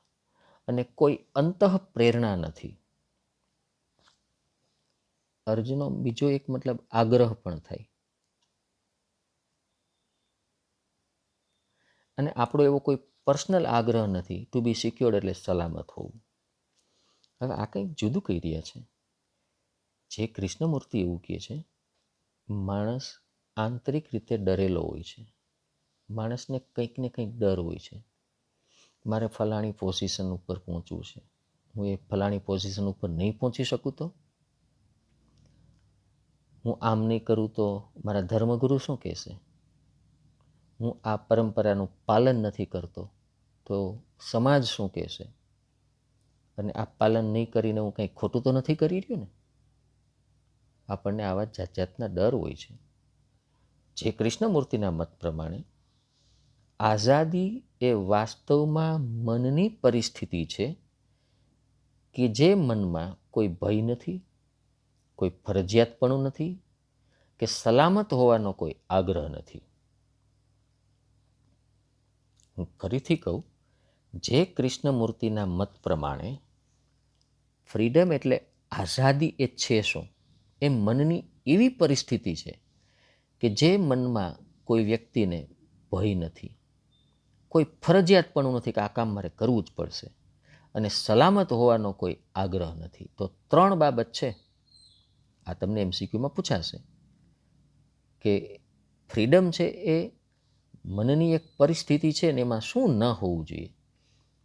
અને કોઈ અંતઃ પ્રેરણા નથી. અર્જનો બીજો એક મતલબ આગ્રહ પણ થાય. અને આપણો એવો કોઈ પર્સનલ આગ્રહ નથી ટુ બી સિક્યોર્ડ એટલે સલામત હોવું. હવે આ કંઈક જુદું કહી રહ્યા છે. જે કૃષ્ણમૂર્તિ એવું કહે છે, માણસ આંતરિક રીતે ડરેલો હોય છે, માણસને કંઈક ને કંઈક ડર હોય છે. મારે ફલાણી પોઝિશન ઉપર પહોંચવું છે, હું એ ફલાણી પોઝિશન ઉપર નહીં પહોંચી શકું તો, હું આમ નહીં કરું તો મારા ધર્મગુરુ શું કહેશે, હું આ પરંપરાનું પાલન નથી કરતો તો સમાજ શું કહેશે, અને આ પાલન નહીં કરીને હું કંઈ ખોટું તો નથી કરી રહ્યો ને. આપણને આવા જાતના ડર હોય છે. જે કૃષ્ણમૂર્તિના મત પ્રમાણે આઝાદી એ વાસ્તવમાં મનની પરિસ્થિતિ છે કે જે મનમાં કોઈ ભય નથી, કોઈ ફરજિયાતપણું નથી, કે સલામત હોવાનો કોઈ આગ્રહ નથી. હું ફરીથી કહું, જે કૃષ્ણમૂર્તિના મત પ્રમાણે ફ્રીડમ એટલે આઝાદી એ છે શું, એ મનની એવી પરિસ્થિતિ છે કે જે મનમાં કોઈ વ્યક્તિને ભય નથી, કોઈ ફરજિયાતપણું નથી કે આ કામ મારે કરવું જ પડશે, અને સલામત હોવાનો કોઈ આગ્રહ નથી. તો 3 બાબત છે. આ તમને MCQમાં પૂછાશે કે ફ્રીડમ છે એ મનની એક પરિસ્થિતિ છે ને એમાં શું ન હોવું જોઈએ.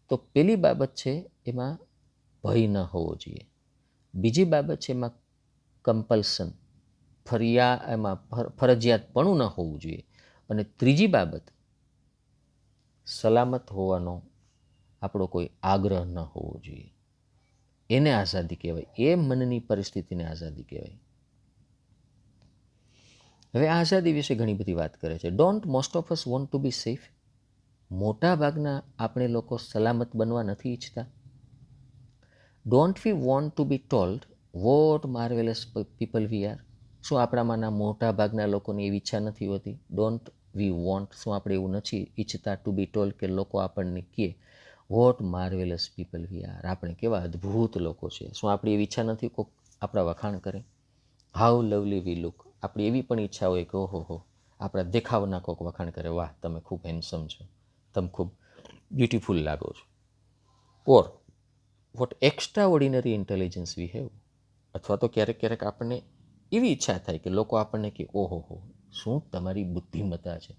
તો પહેલી બાબત છે એમાં ભય ન હોવો જોઈએ. બીજી બાબત છે એમાં કમ્પલ્શન, એમાં ફરજિયાતપણું ન હોવું જોઈએ. અને ત્રીજી બાબત સલામત હોવાનો આપણો કોઈ આગ્રહ ન હોવો જોઈએ. એને આઝાદી કહેવાય. એ મનની પરિસ્થિતિને આઝાદી કહેવાય. હવે આ આઝાદી વિશે ઘણી બધી વાત કરે છે. Don't most of us want to be safe? મોટા ભાગના આપણે લોકો સલામત બનવા નથી ઈચ્છતા. Don't we want to be told what marvellous people we are? શું આપણામાંના મોટા ભાગના લોકોની એવી ઈચ્છા નથી હોતી? ડોન્ટ વી વોન્ટ, શું આપણે એવું નથી ઈચ્છતા ટુ બી ટોલ્ડ કે લોકો આપણને કહે what marvellous people we are, આપણે કેવા અદ્ભુત લોકો છે? શું આપણી એવી ઈચ્છા નથી કોઈક આપણા વખાણ કરે? હાઉ લવલી વી લુક, આપણી એવી પણ ઈચ્છા હોય કે ઓહો આપણા દેખાવના કોઈક વખાણ કરે, વાહ તમે ખૂબ હેન્ડસમ છો, તમે ખૂબ બ્યુટીફુલ લાગો છો. ઓર vote extra ordinary intelligence we have, અથવા તો ક્યારેક ક્યારેક આપણને એવી ઈચ્છા થાય કે લોકો આપણને કે ઓહો શું તમારી બુદ્ધિમત્તા છે,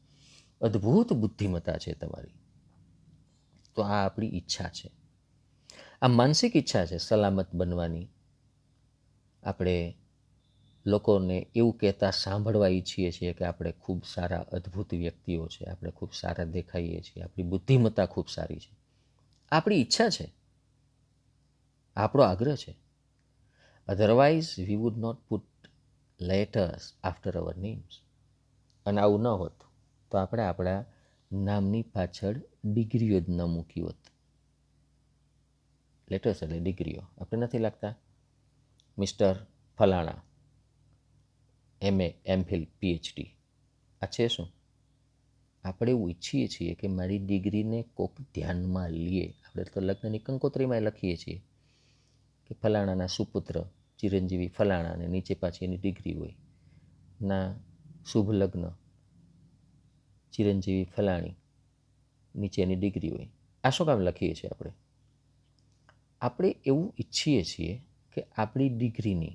અદ્ભુત બુદ્ધિમત્તા છે તમારી. તો આ આપણી ઈચ્છા છે, આ માનસિક ઈચ્છા છે સલામત બનવાની. આપણે લોકોને એવું કહેતા સાંભળવા ઈચ્છીએ છીએ કે આપણે ખૂબ સારા અદ્ભુત વ્યક્તિઓ છે, આપણે ખૂબ સારા દેખાઈએ છીએ, આપણી બુદ્ધિમત્તા ખૂબ સારી છે. આપણી ઈચ્છા છે, આપણો આગ્રહ છે. Otherwise we would not put letters after our names. અને આવું ન હોત તો આપણે આપણા નામની પાછળ ડિગ્રીઓ જ ન મૂકી હોત. લેટર્સ એટલે ડિગ્રીઓ. આપણે નથી લાગતા મિસ્ટર ફલાણા, MA, MPhil, PhD. આ છે શું? આપણે એવું ઈચ્છીએ છીએ કે મારી ડિગ્રીને કોઈક ધ્યાનમાં લે. આપણે તો લગ્નની કંકોત્રીમાં લખીએ છીએ કે ફલાણાના સુપુત્ર ચિરંજીવી ફલાણા, અને નીચે પાછી એની ડિગ્રી હોય. ના શુભ લગ્ન ચિરંજીવી ફલાણી, નીચે એની ડિગ્રી હોય. આ શું કામ લખીએ છીએ આપણે? આપણે એવું ઈચ્છીએ છીએ કે આપણી ડિગ્રીની,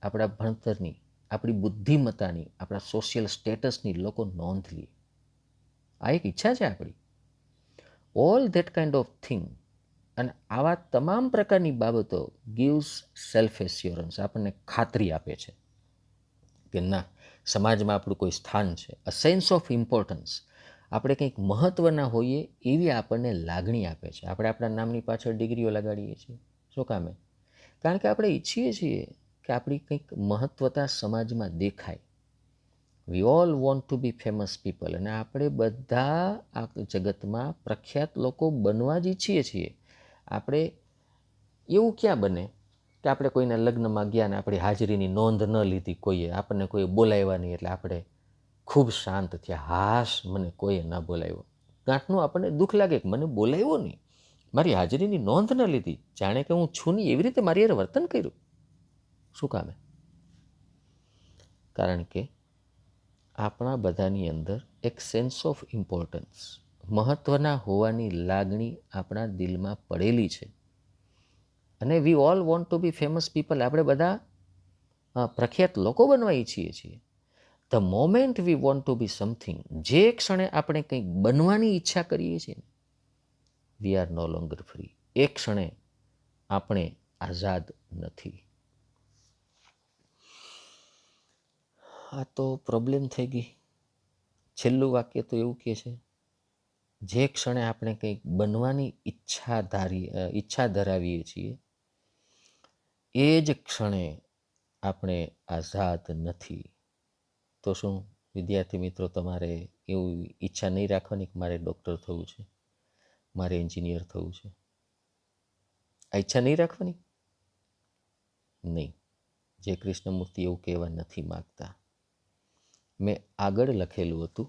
આપણા ભણતરની, આપણી બુદ્ધિમત્તાની, આપણા સોશિયલ સ્ટેટસની લોકો નોંધ લે. આ એક ઈચ્છા છે આપણી. All that kind of thing, અને આવા તમામ પ્રકારની બાબતો ગિવ્સ સેલ્ફ એસ્યોરન્સ, આપણને ખાતરી આપે છે કે ના, સમાજમાં આપણું કોઈ સ્થાન છે. અ સેન્સ ઓફ ઇમ્પોર્ટન્સ, આપણે કંઈક મહત્ત્વના હોઈએ એવી આપણને લાગણી આપે છે. આપણે આપણા નામની પાછળ ડિગ્રીઓ લગાડીએ છીએ. શું કામે? કારણ કે આપણે ઈચ્છીએ છીએ કે આપણી કંઈક મહત્ત્વતા સમાજમાં દેખાય. We all want to be famous people, અને આપણે બધા આ જગતમાં પ્રખ્યાત લોકો બનવા જ ઈચ્છીએ છીએ. આપણે એવું ક્યાં બને કે આપણે કોઈના લગ્નમાં ગયા ને આપણી હાજરીની નોંધ ન લીધી કોઈએ, આપણને કોઈએ બોલાવ્યા નહીં એટલે આપણે ખૂબ શાંત થયા, હાશ મને કોઈએ ના બોલાવ્યો. ગાંઠનું આપણને દુઃખ લાગે કે મને બોલાવ્યો નહીં, મારી હાજરીની નોંધ ન લીધી, જાણે કે હું છું નહીં એવી રીતે મારી યાર વર્તન કર્યું. શું કામે? કારણ કે આપણા બધાની અંદર એક સેન્સ ઓફ ઇમ્પોર્ટન્સ, મહત્ત્વના હોવાની લાગણી આપણા દિલમાં પડેલી છે. અને we all want to be famous people, આપણે બધા પ્રખ્યાત લોકો બનવા ઈચ્છીએ છીએ. The moment we want to be something, જે ક્ષણે આપણે કંઈક બનવાની ઈચ્છા કરીએ છીએ, we are no longer free. એ ક્ષણે આપણે આઝાદ નથી. આ તો પ્રોબ્લેમ થઈ ગઈ. છેલ્લું વાક્ય તો એવું કહે છે, જે ક્ષણે આપણે કંઈક બનવાની ઈચ્છા ધરાવીએ છીએ એ જ ક્ષણે આપણે આઝાદ નથી. તો શું વિદ્યાર્થી મિત્રો, તમારે એવું ઈચ્છા નહીં રાખવાની કે મારે ડૉક્ટર થવું છે, મારે એન્જિનિયર થવું છે? આ ઈચ્છા નહીં રાખવાની? નહીં. જે કૃષ્ણમૂર્તિ એવું કહેવા નથી માગતા. મેં આગળ લખેલું હતું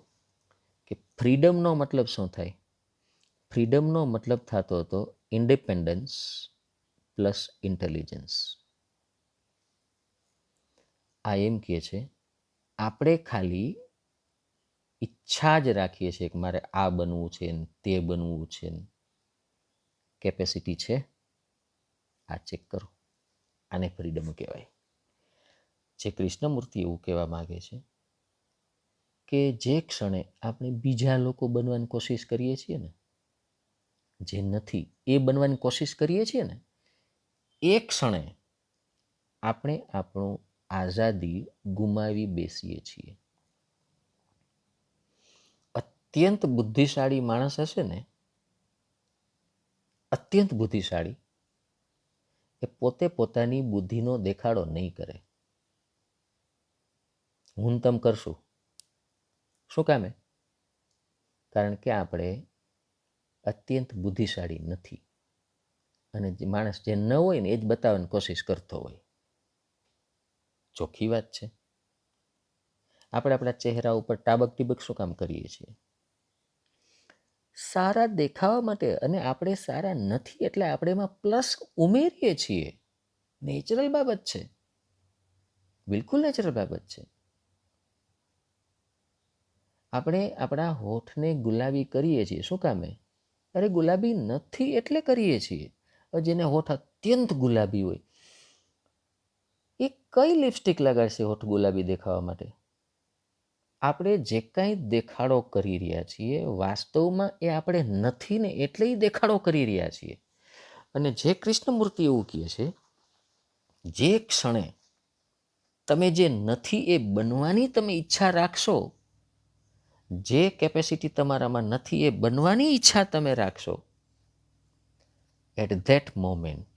કે ફ્રીડમનો મતલબ શું થાય? ફ્રીડમનો મતલબ થતો હતો ઇન્ડિપેન્ડન્સ પ્લસ ઇન્ટેલિજન્સ. આ એમ કહે છે આપણે ખાલી ઈચ્છા જ રાખીએ છીએ કે મારે આ બનવું છે ને તે બનવું છે ને. કેપેસિટી છે? આ ચેક કરો. આને ફ્રીડમ કહેવાય. જે કૃષ્ણમૂર્તિ એવું કહેવા માગે છે કે જે ક્ષણે આપણે બીજા લોકો બનવાની કોશિશ કરીએ છીએ ને, જે નથી એ બનવાની કોશિશ કરીએ છીએ ને, એ ક્ષણે આપણે આપણું આઝાદી ગુમાવી બેસીએ છીએ. અત્યંત બુદ્ધિશાળી માણસ હશે ને, અત્યંત બુદ્ધિશાળી, એ પોતે પોતાની બુદ્ધિનો દેખાડો નહીં કરે. હું તમ કરશું. શું કામે? કારણ કે આપણે અત્યંત બુદ્ધિશાળી નથી. અને જે માણસ જે ન હોય ને એ જ બતાવવાની કોશિશ કરતો હોય. ચોખ્ખી વાત છે. આપણે આપણા ચહેરા ઉપર ટાબક ટીબક શું કામ કરીએ છીએ? સારા દેખાવા માટે. અને આપણે સારા નથી એટલે આપણે એમાં પ્લસ ઉમેરીએ છીએ. નેચરલ બાબત છે, બિલકુલ નેચરલ બાબત છે. આપણે આપણા હોઠને ગુલાબી કરીએ છીએ. શું કામે? અરે ગુલાબી નથી એટલે કરીએ છીએ. જેને હોઠ અત્યંત ગુલાબી હોય એ કઈ લિપસ્ટિક લગાડશે હોઠ ગુલાબી દેખાવા માટે? આપણે જે કાંઈ દેખાડો કરી રહ્યા છીએ વાસ્તવમાં એ આપણે નથી ને એટલે દેખાડો કરી રહ્યા છીએ. અને જે કૃષ્ણમૂર્તિ એવું કહે છે, જે ક્ષણે તમે જે નથી એ બનવાની તમે ઈચ્છા રાખશો, જે કેપેસિટી તમારામાં નથી એ બનવાની ઈચ્છા તમે રાખશો, at that moment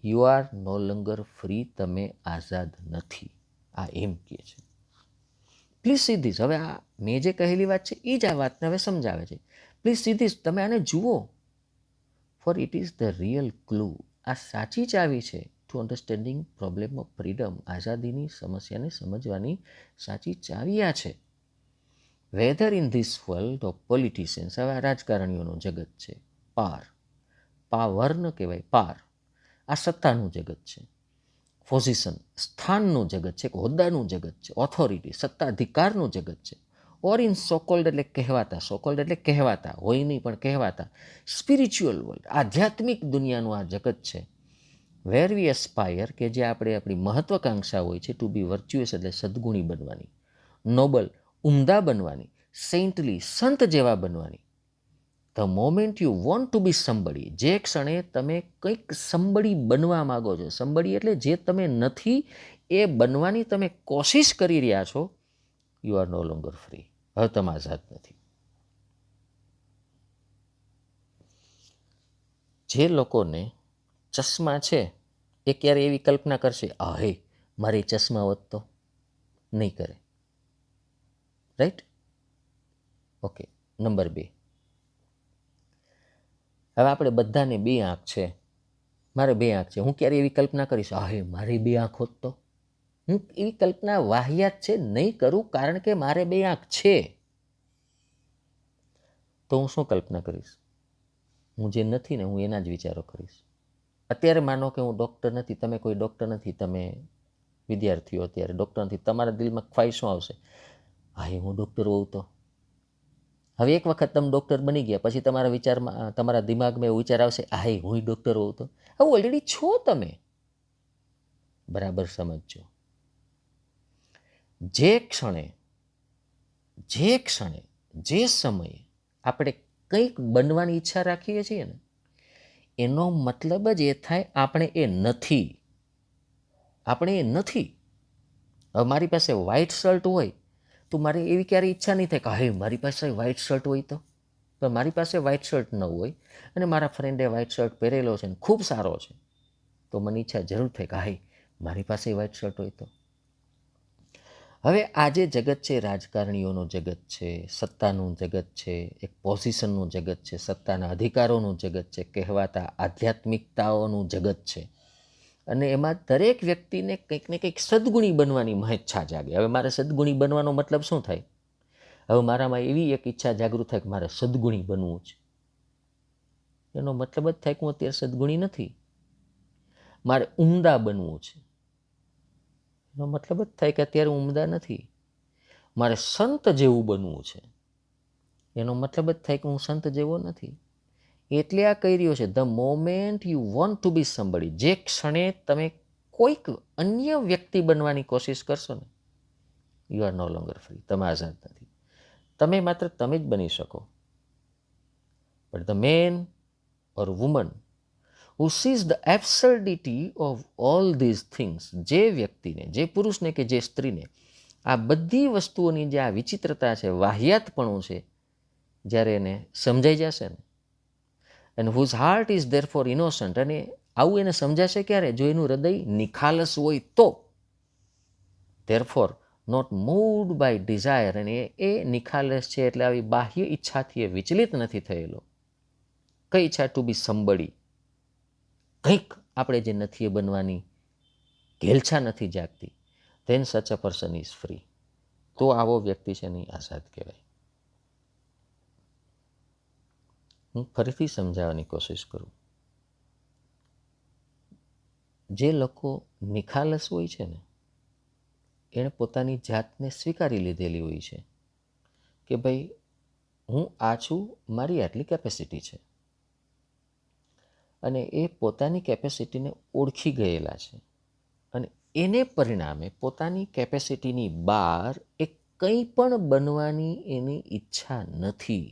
you are no longer free. તમે આઝાદ નથી. આ એમ કહે છે. પ્લીઝ સીધી જ. હવે આ મેં જે કહેલી વાત છે એ જ આ વાતને હવે સમજાવે છે. પ્લીઝ સીધી જ તમે આને જુઓ. For it is the real clue. આ સાચી ચાવી છે to understanding problem of freedom. આઝાદીની સમસ્યાને સમજવાની સાચી ચાવી આ છે. Whether in this world of politicians. હવે આ રાજકારણીઓનું જગત છે. પાવર ન કહેવાય, પાર. આ સત્તાનું જગત છે. પોઝિશન, સ્થાનનું જગત છે, હોદ્દાનું જગત છે. ઓથોરિટી, સત્તાધિકારનું જગત છે. ઓર ઇન સોકોલ્ડ એટલે કહેવાતા, સોકોલ્ડ એટલે કહેવાતા, હોય નહીં પણ કહેવાતા, સ્પિરિચ્યુઅલ વર્લ્ડ, આધ્યાત્મિક દુનિયાનું આ જગત છે. વેર વી એસ્પાયર, કે જે આપણે આપણી મહત્વાકાંક્ષા હોય છે ટુ બી વર્ચ્યુઅસ એટલે સદગુણી બનવાની, નોબલ ઉમદા બનવાની, સેન્ટલી સંત જેવા બનવાની. The moment you want to be somebody, જે ક્ષણે તમે કંઈક સમબડી બનવા માગો છો, સમબડી એટલે જે તમે નથી એ બનવાની તમે કોશિશ કરી રહ્યા છો, you are no longer free. હવે તમે આઝાદ નથી. જે લોકોને ચશ્મા છે એ ક્યારે એવી કલ્પના કરશે, હે મારી ચશ્મા હોત તો? નહીં કરે. રાઈટ? ઓકે. નંબર 2, હવે આપણે બધાને 2 આંખ છે. મારે 2 આંખ છે. હું ક્યારે એવી કલ્પના કરીશ, હે મારી 2 આંખ હોત તો? હું એવી કલ્પના વાહિયાત છે, નહીં કરું, કારણ કે મારે 2 આંખ છે. તો હું શું કલ્પના કરીશ? હું જે નથી ને હું એના જ વિચારો કરીશ. અત્યારે માનો કે હું ડૉક્ટર નથી, તમે કોઈ ડૉક્ટર નથી, તમે વિદ્યાર્થીઓ અત્યારે ડૉક્ટર નથી, તમારા દિલમાં ખ્વાહિશ શું આવશે? હા હું ડૉક્ટર હોઉં તો. હવે એક વખત તમે ડૉક્ટર બની ગયા પછી તમારા વિચારમાં, તમારા દિમાગમાં એવું વિચાર આવશે, હા હું ડૉક્ટર હોઉં તો. હવે ઓલરેડી છો તમે. બરાબર સમજજો. જે ક્ષણે, જે સમયે આપણે કંઈક બનવાની ઈચ્છા રાખીએ છીએ ને, એનો મતલબ જ એ થાય આપણે એ નથી. આપણે એ નથી. હવે મારી પાસે વ્હાઇટ શર્ટ હોય તો મારે એવી ક્યારેય ઈચ્છા નહીં થાય કે હે મારી પાસે વ્હાઇટ શર્ટ હોય તો. પણ મારી પાસે વ્હાઇટ શર્ટ ન હોય અને મારા ફ્રેન્ડે વ્હાઇટ શર્ટ પહેરેલો છે ને ખૂબ સારો છે, તો મને ઈચ્છા જરૂર થાય કે હાય મારી પાસે વ્હાઇટ શર્ટ હોય તો. હવે આ જે જગત છે, રાજકારણીઓનું જગત છે, સત્તાનું જગત છે, એક પોઝિશનનું જગત છે, સત્તાના અધિકારોનું જગત છે, કહેવાતા આધ્યાત્મિકતાઓનું જગત છે. અને એમાં દરેક વ્યક્તિને કંઈક ને કંઈક સદગુણી બનવાની ઈચ્છા જાગે. હવે મારે સદગુણી બનવાનો મતલબ શું થાય? હવે મારામાં એવી એક ઈચ્છા જાગૃત થાય કે મારે સદગુણી બનવું છે. એનો મતલબ જ થાય કે હું અત્યારે સદગુણી નથી, મારે ઉમદા બનવું છે. એનો મતલબ જ થાય કે અત્યારે ઉમદા નથી, મારે સંત જેવું બનવું છે. એનો મતલબ જ થાય કે હું સંત જેવો નથી. એટલે આ કહી રહ્યો છે, the moment you want to be somebody, જે ક્ષણે તમે કોઈક અન્ય વ્યક્તિ બનવાની કોશિશ કરશો ને, you are no longer free. તમે આઝાદ નથી. તમે માત્ર તમે જ બની શકો. But the man or woman who sees the absurdity of all these things, જે વ્યક્તિને, જે પુરુષને કે જે સ્ત્રીને આ બધી વસ્તુઓની જે આ વિચિત્રતા છે, વાહિયાતપણું છે, જ્યારે એને સમજાઈ જશે ને, and whose heart is therefore innocent, અને આવું એને સમજાશે ક્યારે? જો એનું હૃદય નિખાલસ હોય તો. therefore not moved by desire, અને એ નિખાલસ છે એટલે આવી બાહ્ય ઈચ્છાથી એ વિચલિત નથી થયેલો. કઈ ઈચ્છા? ટુ બી સમબડી, કંઈક આપણે જે નથી એ બનવાની ઘેલછા નથી જાગતી. ધેન સચ અ પર્સન ઇઝ ફ્રી. તો આવો વ્યક્તિ છે નહીં આઝાદ કહેવાય. હું ફરીથી સમજાવવાની કોશિશ કરું. જે લોકો નિખાલસ હોય છે ને, એણે પોતાની જાતને સ્વીકારી લીધેલી હોય છે કે ભાઈ હું આ છું, મારી આટલી કેપેસિટી છે. અને એ પોતાની કેપેસિટીને ઓળખી ગયેલા છે. અને એને પરિણામે પોતાની કેપેસિટીની બહાર એ કંઈ પણ બનવાની એની ઈચ્છા નથી.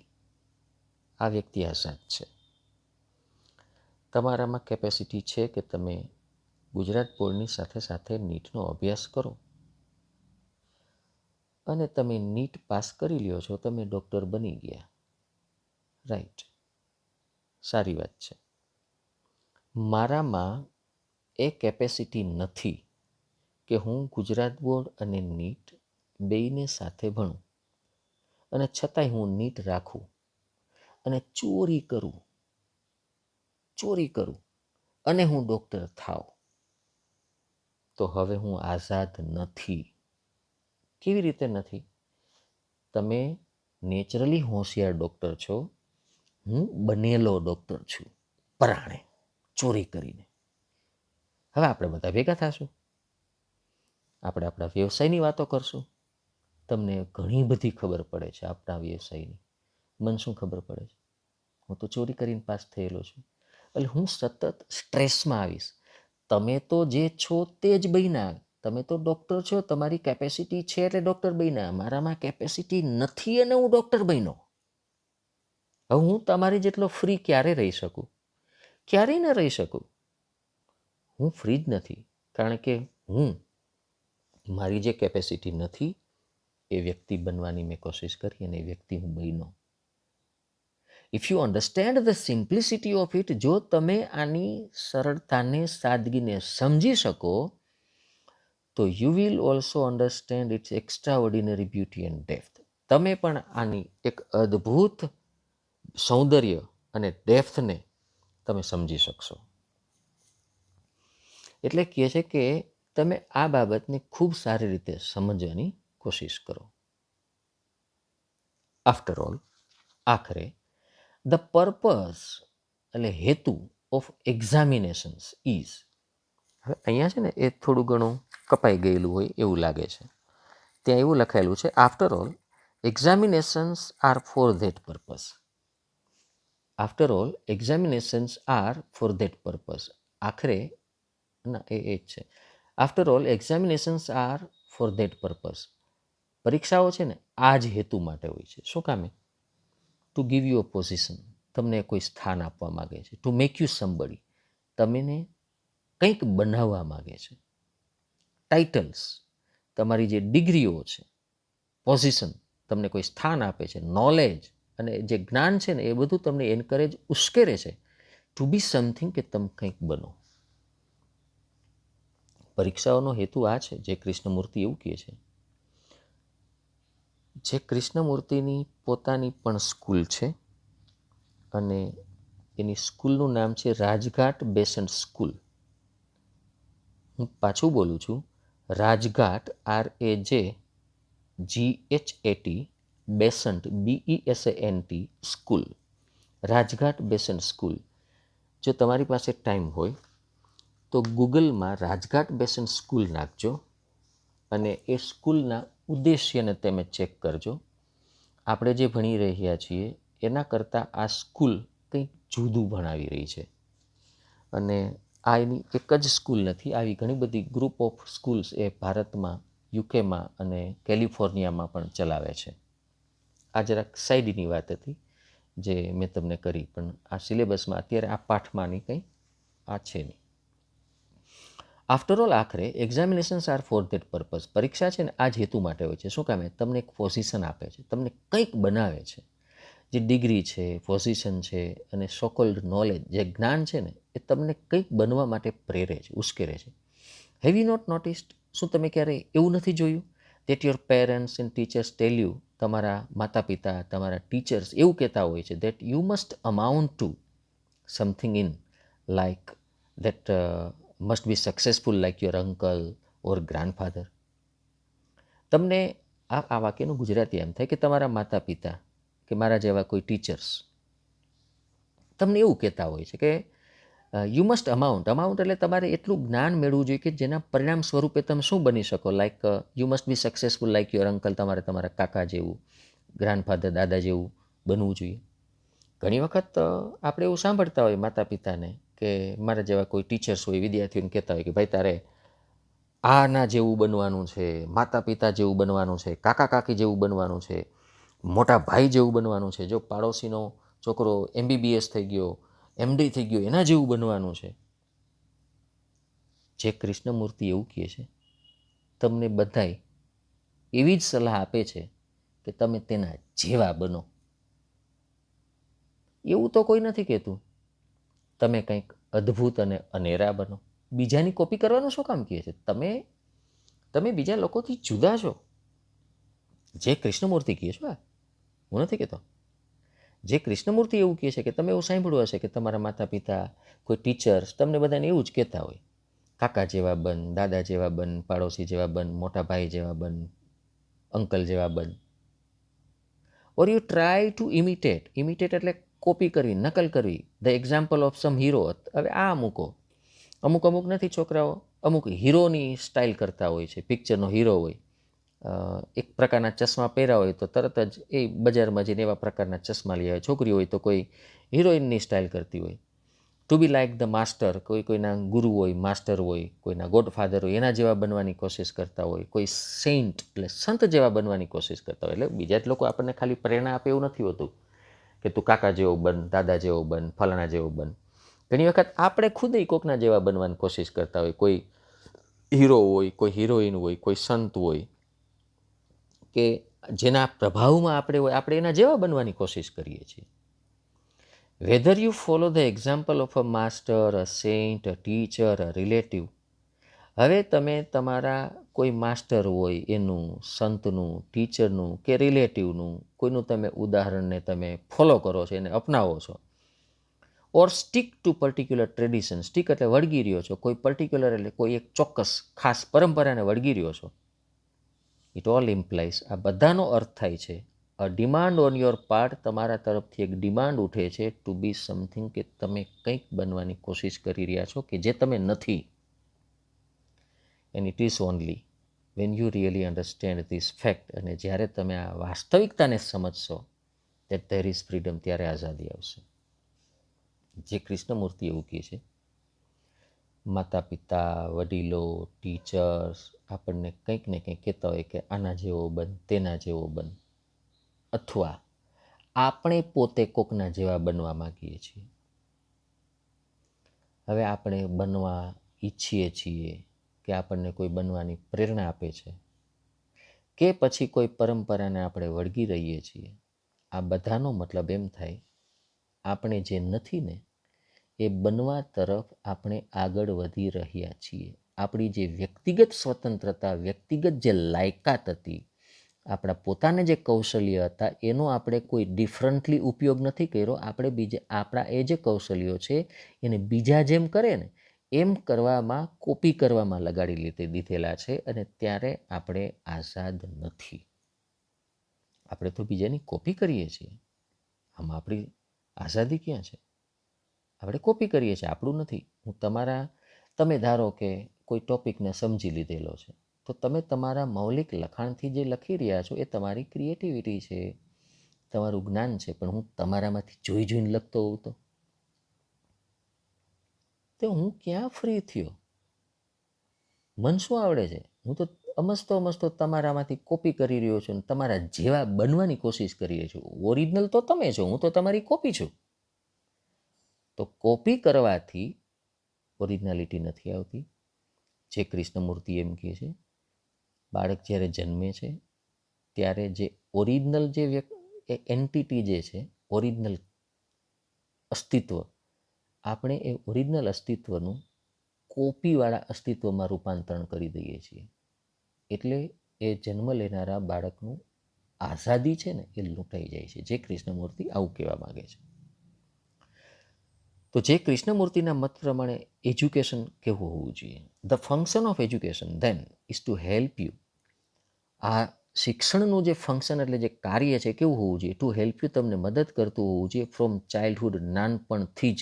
આ વ્યક્તિ આઝાદ છે. તમારામાં કેપેસિટી છે કે તમે ગુજરાત બોર્ડની સાથે સાથે નીટનો અભ્યાસ કરો અને તમે નીટ પાસ કરી લ્યો છો, તમે ડૉક્ટર બની ગયા. રાઈટ, સારી વાત છે. મારામાં એ કેપેસિટી નથી કે હું ગુજરાત બોર્ડ અને નીટ બેયને સાથે ભણું, અને છતાંય હું નીટ રાખું અને ચોરી કરું અને હું ડૉક્ટર થાવ. તો હવે હું આઝાદ નથી. કેવી રીતે નથી? તમે નેચરલી હોશિયાર ડૉક્ટર છો, હું બનેલો ડૉક્ટર છું, પરાણે, ચોરી કરીને. હવે આપણે બધા ભેગા થશું, આપણે આપણા વ્યવસાયની વાતો કરશું. તમને ઘણી બધી ખબર પડે છે આપણા વ્યવસાયની. મને શું ખબર પડે છે? હું તો ચોરી કરીને પાસ થયેલો છું. એટલે હું સતત સ્ટ્રેસમાં આવીશ. તમે તો જે છો તે જ બન્યા. તમે તો ડૉક્ટર છો, તમારી કેપેસિટી છે એટલે ડૉક્ટર બન્યા. મારામાં કેપેસિટી નથી અને હું ડૉક્ટર બન્યો. હવે હું તમારી જેટલો ફ્રી ક્યારે રહી શકું? ક્યારેય ન રહી શકું. હું ફ્રી જ નથી, કારણ કે હું મારી જે કેપેસિટી નથી એ વ્યક્તિ બનવાની મેં કોશિશ કરી અને એ વ્યક્તિ હું બન્યો. If you understand the simplicity of it, જો તમે આની સરળતાને, સાદગીને સમજી શકો, તો you will also understand its extraordinary beauty and depth. તમે પણ આની એક અદ્ભુત સૌંદર્ય અને ડેપ્થને તમે સમજી શકશો. એટલે કહે છે કે તમે આ બાબતને ખૂબ સારી રીતે સમજવાની કોશિશ કરો. આફ્ટર ઓલ, આખરે ધ પર્પઝ એટલે હેતુ ઓફ એક્ઝામિનેશન્સ ઇઝ, હવે અહીંયા છે ને એ થોડું ઘણું કપાઈ ગયેલું હોય એવું લાગે છે. ત્યાં એવું લખાયેલું છે, after all examinations are for that purpose. After all examinations are for that purpose. આખરે ના, એ જ છે. After all examinations are for that purpose. પરીક્ષાઓ છે ને આ જ હેતુ માટે હોય છે. શું કામે? To give you a position, તમને કોઈ સ્થાન આપવા માગે છે. ટુ મેક યુ સમબડી, તમને કંઈક બનાવવા માગે છે. ટાઇટલ્સ, તમારી જે ડિગ્રીઓ છે, પોઝિશન, તમને કોઈ સ્થાન આપે છે. નોલેજ અને જે જ્ઞાન છે ને એ બધું તમને એન્કરેજ, ઉશ્કેરે છે ટુ બી સમથિંગ, કે તમે કંઈક બનો. પરીક્ષાઓનો હેતુ આ છે, જે કૃષ્ણમૂર્તિ એવું કહે છે. જે કૃષ્ણમૂર્તિની પોતાની પણ સ્કૂલ છે અને એની સ્કૂલનું નામ છે રાજઘાટ બેસન્ટ સ્કૂલ. હું પાછું બોલું છું, Rajghat, RAJGHAT, Besant, BESANT school, Rajghat Besant school. જો તમારી પાસે ટાઈમ હોય તો ગૂગલમાં રાજઘાટ બેસન્ટ સ્કૂલ નાખજો અને એ સ્કૂલના ઉદ્દેશ્યને તમે ચેક કરજો. આપણે જે ભણી રહ્યા છીએ એના કરતાં આ સ્કૂલ કંઈક જુદું ભણાવી રહી છે. અને આ એની એક જ સ્કૂલ નથી, આવી ઘણી બધી ગ્રુપ ઓફ સ્કૂલ્સ એ ભારતમાં, યુકેમાં અને કેલિફોર્નિયામાં પણ ચલાવે છે. આ જરાક સાઈડની વાત હતી જે મેં તમને કરી, પણ આ સિલેબસમાં અત્યારે આ પાઠમાંની કંઈ આ છે નહીં. આફ્ટર ઓલ આખરે examinations are for that purpose. પરીક્ષા છે ને આ જ હેતુ માટે હોય છે. શું કામે? તમને એક પોઝિશન આપે છે, તમને કંઈક બનાવે છે. જે ડિગ્રી છે, પોઝિશન છે અને સોકોલ્ડ નોલેજ, જે જ્ઞાન છે ને, એ તમને કંઈક બનવા માટે પ્રેરે છે, ઉશ્કેરે છે. Have you not noticed? શું તમે ક્યારેય એવું નથી જોયું that your parents and teachers tell you, તમારા માતા પિતા, તમારા ટીચર્સ એવું કહેતા હોય છે that you must amount to something in like that must be successful like your uncle or grandfather. તમને આ વાક્યનું ગુજરાતી એમ થાય કે તમારા માતા પિતા કે મારા જેવા કોઈ ટીચર્સ તમને એવું કહેતા હોય છે કે યુ મસ્ટ અમાઉન્ટ એટલે તમારે એટલું જ્ઞાન મેળવવું જોઈએ કે જેના પરિણામ સ્વરૂપે તમે શું બની શકો. Like you must be successful like your uncle, તમારે તમારા કાકા જેવું, ગ્રાન્ડફાધર દાદા જેવું બનવું જોઈએ. ઘણી વખત આપણે એવું સાંભળતા હોય માતા પિતાને કે મારા જેવા કોઈ ટીચર્સ હોય, વિદ્યાર્થીઓને કહેતા હોય કે ભાઈ તારે આના જેવું બનવાનું છે, માતા પિતા જેવું બનવાનું છે, કાકા કાકી જેવું બનવાનું છે, મોટા ભાઈ જેવું બનવાનું છે. જો પાડોશીનો છોકરો MBBS થઈ ગયો, MD થઈ ગયો, એના જેવું બનવાનું છે. જે કૃષ્ણમૂર્તિ એવું કહે છે, તમને બધાય એવી જ સલાહ આપે છે કે તમે તેના જેવા બનો. એવું તો કોઈ નથી કહેતું તમે કંઈક અદ્ભુત અને અનેરા બનો. બીજાની કોપી કરવાનું શું કામ કહે છે? તમે બીજા લોકોથી જુદા છો. જે કૃષ્ણમૂર્તિ કહે છો, હું નથી કહેતો. જે કૃષ્ણમૂર્તિ એવું કહે છે કે તમે એવું સાંભળ્યું હશે કે તમારા માતા પિતા, કોઈ ટીચર્સ તમને બધાને એવું જ કહેતા હોય, કાકા જેવા બન, દાદા જેવા બન, પાડોશી જેવા બન, મોટા ભાઈ જેવા બન, અંકલ જેવા બન. Or you try to imitate એટલે કોપી કરવી, નકલ કરવી. The example of sum hero. હવે આ અમુક નથી છોકરાઓ, અમુક હીરોની સ્ટાઇલ કરતા હોય છે. પિક્ચરનો હીરો હોય, એક પ્રકારના ચશ્મા પહેર્યા હોય તો તરત જ એ બજારમાં જઈને એવા પ્રકારના ચશ્મા લઈ આવે. છોકરી હોય તો કોઈ હિરોઈનની સ્ટાઇલ કરતી હોય. To be like the master, કોઈના ગુરુ હોય, માસ્ટર હોય, કોઈના ગોડફાધર હોય, એના જેવા બનવાની કોશિશ કરતા હોય. કોઈ સેન્ટ એટલે સંત જેવા બનવાની કોશિશ કરતા હોય. એટલે બીજા જ લોકો આપણને ખાલી પ્રેરણા આપે એવું નથી હોતું કે તું કાકા જેવો બન, દાદા જેવો બન, ફલાણા જેવો બન. ઘણી વખત આપણે ખુદ કોકના જેવા બનવાની કોશિશ કરતા હોય. કોઈ હીરો હોય, કોઈ હિરોઈન હોય, કોઈ સંત હોય કે જેના પ્રભાવમાં આપણે હોય, આપણે એના જેવા બનવાની કોશિશ કરીએ છીએ. Whether you follow the example of a master, a saint, a teacher, a relative. હવે તમે તમારા કોઈ માસ્ટર હોય એનું, સંતનું, ટીચરનું કે રિલેટિવનું કોઈનું તમે ઉદાહરણને તમે ફોલો કરો છો, એને અપનાવો છો. Or stick to particular tradition. Stick એટલે વળગી રહ્યો છો, કોઈ પર્ટિક્યુલર એટલે કોઈ એક ચોક્કસ ખાસ પરંપરાને વળગી રહ્યો છો. ઇટ ઓલ ઇમ્પ્લાઇઝ, આ બધાનો અર્થ થાય છે અ ડિમાન્ડ ઓન યોર પાર્ટ, તમારા તરફથી એક ડિમાન્ડ ઉઠે છે ટુ બી સમથિંગ, કે તમે કંઈક બનવાની કોશિશ કરી રહ્યા છો કે જે તમે નથી. And it is only when you really understand this fact, અને જ્યારે તમે આ વાસ્તવિકતાને સમજશો દેટ ધેર ઇઝ ફ્રીડમ, ત્યારે આઝાદી આવશે. જે કૃષ્ણમૂર્તિ એવું કહે છે, માતા પિતા, વડીલો, ટીચર્સ આપણને કંઈક ને કંઈક કહેતા હોય કે આના જેવો બન, તેના જેવો બન. અથવા આપણે પોતે કોકના જેવા બનવા માંગીએ છીએ. હવે આપણે બનવા ઈચ્છીએ છીએ કે આપણને કોઈ બનવાની પ્રેરણા આપે છે, કે પછી કોઈ પરંપરાને આપણે વળગી રહીએ છીએ. આ બધાનો મતલબ એમ થાય આપણે જે નથી ને એ બનવા તરફ આપણે આગળ વધી રહ્યા છીએ. આપણી જે વ્યક્તિગત સ્વતંત્રતા, વ્યક્તિગત જે લાયકાત હતી, આપણા પોતાને જે કૌશલ્ય હતા, એનો આપણે કોઈ ડિફરન્ટલી ઉપયોગ નથી કર્યો. આપણે આપણા એ જે કૌશલ્યો છે એને બીજા જેમ કરે ને એમ કરવામાં, કોપી કરવામાં લગાડી દીધેલા છે. અને ત્યારે આપણે આઝાદ નથી. આપણે તો બીજાની કોપી કરીએ છીએ. આમાં આપણી આઝાદી ક્યાં છે? આપણે કોપી કરીએ છીએ, આપણું નથી. તમે ધારો કે કોઈ ટોપિકને સમજી લીધેલો છે, તો તમે તમારા મૌલિક લખાણથી જે લખી રહ્યા છો એ તમારી ક્રિએટિવિટી છે, તમારું જ્ઞાન છે. પણ હું તમારામાંથી જોઈ જોઈને લખતો હોઉં તો હું ક્યાં ફ્રી થયો? મન શું આવડે છે? હું તો અમસ્તો તમારામાંથી કોપી કરી રહ્યો છું, તમારા જેવા બનવાની કોશિશ કરી રહ્યો છું. ઓરિજિનલ તો તમે છો, હું તો તમારી કોપી છું. તો કોપી કરવાથી ઓરિજિનાલિટી નથી આવતી. જે કૃષ્ણમૂર્તિ એમ કહે છે, બાળક જ્યારે જન્મે છે ત્યારે જે ઓરિજિનલ જે એન્ટિટી જે છે, ઓરિજિનલ અસ્તિત્વ, આપણે એ ઓરિજિનલ અસ્તિત્વનું કોપીવાળા અસ્તિત્વમાં રૂપાંતરણ કરી દઈએ છીએ. એટલે એ જન્મ લેનારા બાળકનું આઝાદી છે ને એ લૂંટાઈ જાય છે. જે કૃષ્ણમૂર્તિ આવું કહેવા માગે છે. તો જે કૃષ્ણમૂર્તિના મત પ્રમાણે એજ્યુકેશન કેવું હોવું જોઈએ? The function of education then is to help you. આ શિક્ષણનું જે ફંક્શન એટલે જે કાર્ય છે કેવું હોવું જોઈએ? ટુ હેલ્પ યુ, તમને મદદ કરતું હોવું જોઈએ ફ્રોમ ચાઇલ્ડહુડ, નાનપણથી જ.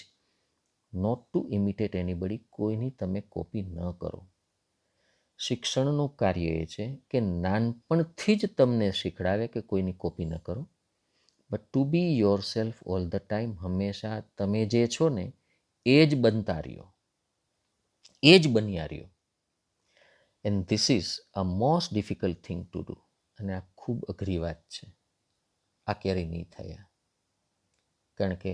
નોટ ટુ ઇમિટેટ એનીબડી, કોઈની તમે કોપી ન કરો. શિક્ષણનું કાર્ય એ છે કે નાનપણથી જ તમને શીખડાવે કે કોઈની કોપી ન કરો, but two be your self all the time. હંમેશા તમે જે છો ને એ જ બનતા રહ્યો, એ જ બન્યા રહ્યો. And this is a most difficult thing to do. અને આ ખૂબ અઘરી વાત છે. આ ક્યારેય નહીં થાય. કારણ કે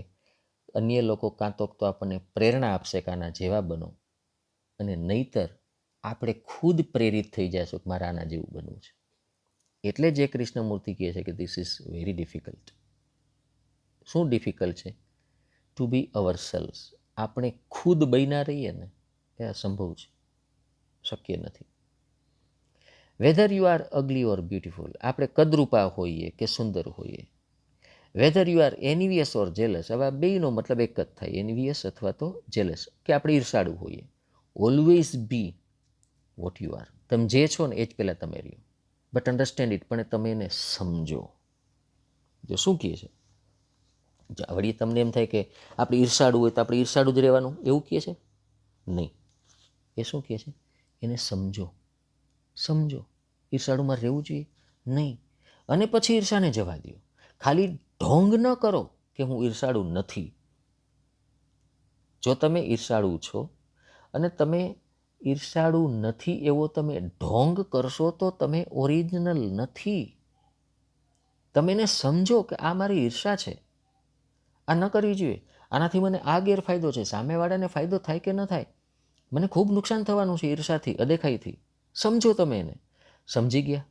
અન્ય લોકો કાં તો આપણને પ્રેરણા આપશે કે આના જેવા બનો, અને નહીતર આપણે ખુદ પ્રેરિત થઈ જઈશું કે મારે આના જેવું બનવું છે. એટલે જે કૃષ્ણમૂર્તિ કહે છે કે ધીસ ઇઝ વેરી ડિફિકલ્ટ. શું ડિફિકલ્ટ છે? To B hour cells. આપણે ખુદ બન્યા રહીએ ને એ અસંભવ છે, શક્ય નથી. Whether you are ugly or beautiful, આપણે કદરૂપા હોઈએ કે સુંદર હોઈએ. Whether you are envious or jealous, હવે આ બેયનો મતલબ એક જ થાય, એનિવિયસ અથવા તો જેલસ, કે આપણે ઈર્ષાળુ હોઈએ. Always B what you R. તમે જે છો ને એ જ પહેલાં તમે રહ્યો. બટ અન્ડરસ્ટેન્ડ ઇટ, પણ તમે એને સમજો. જો શું કહે છે, વળી તમને એમ થાય કે આપણે ઈર્ષાળુ હોય તો આપણે ઈર્ષાળુ જ રહેવાનું, એવું કહે છે? નહીં. એ શું કહે છે? એને સમજો. સમજો. ઈર્ષાળુમાં રહેવું જોઈએ નહીં. અને પછી ઈર્ષાને જવા દો. ખાલી ઢોંગ ન કરો કે હું ઈર્ષાળુ નથી. જો તમે ઈર્ષાળુ છો અને તમે ઈર્ષાળુ નથી એવો તમે ઢોંગ કરશો તો તમે ઓરિજિનલ નથી. તમે એને સમજો કે આ મારી ઈર્ષા છે, આ ન કરવી જોઈએ, આનાથી મને આ ગેરફાયદો છે, સામેવાળાને ફાયદો થાય કે ન થાય, મને ખૂબ નુકસાન થવાનું છે ઈર્ષાથી, અદેખાઈથી. સમજો તમે એને. સમજી ગયા?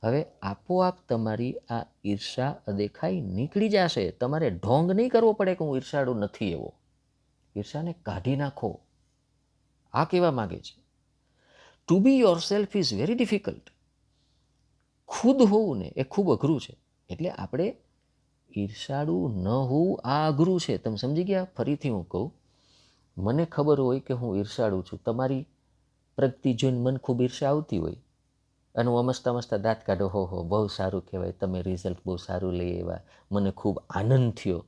હવે આપોઆપ તમારી આ ઈર્ષા અદેખાઈ નીકળી જશે. તમારે ઢોંગ નહીં કરવો પડે કે હું ઈર્ષાળુ નથી એવો. ઈર્ષાને કાઢી નાખો. આ કહેવા માગે છે. To be yourself is very difficult. ખુદ હોવું ને એ ખૂબ અઘરું છે. એટલે આપણે ઈર્ષાળુ ન હોવું આ અઘરું છે. તમે સમજી ગયા? ફરીથી હું કહું, મને ખબર હોય કે હું ઈર્ષાળુ છું, તમારી પ્રગતિ જોઈને મને ખૂબ ઈર્ષા આવતી હોય અને હું મસ્તા દાંત કાઢો, હો બહુ સારું કહેવાય, તમે રિઝલ્ટ બહુ સારું લઈ આવ્યા, મને ખૂબ આનંદ થયો.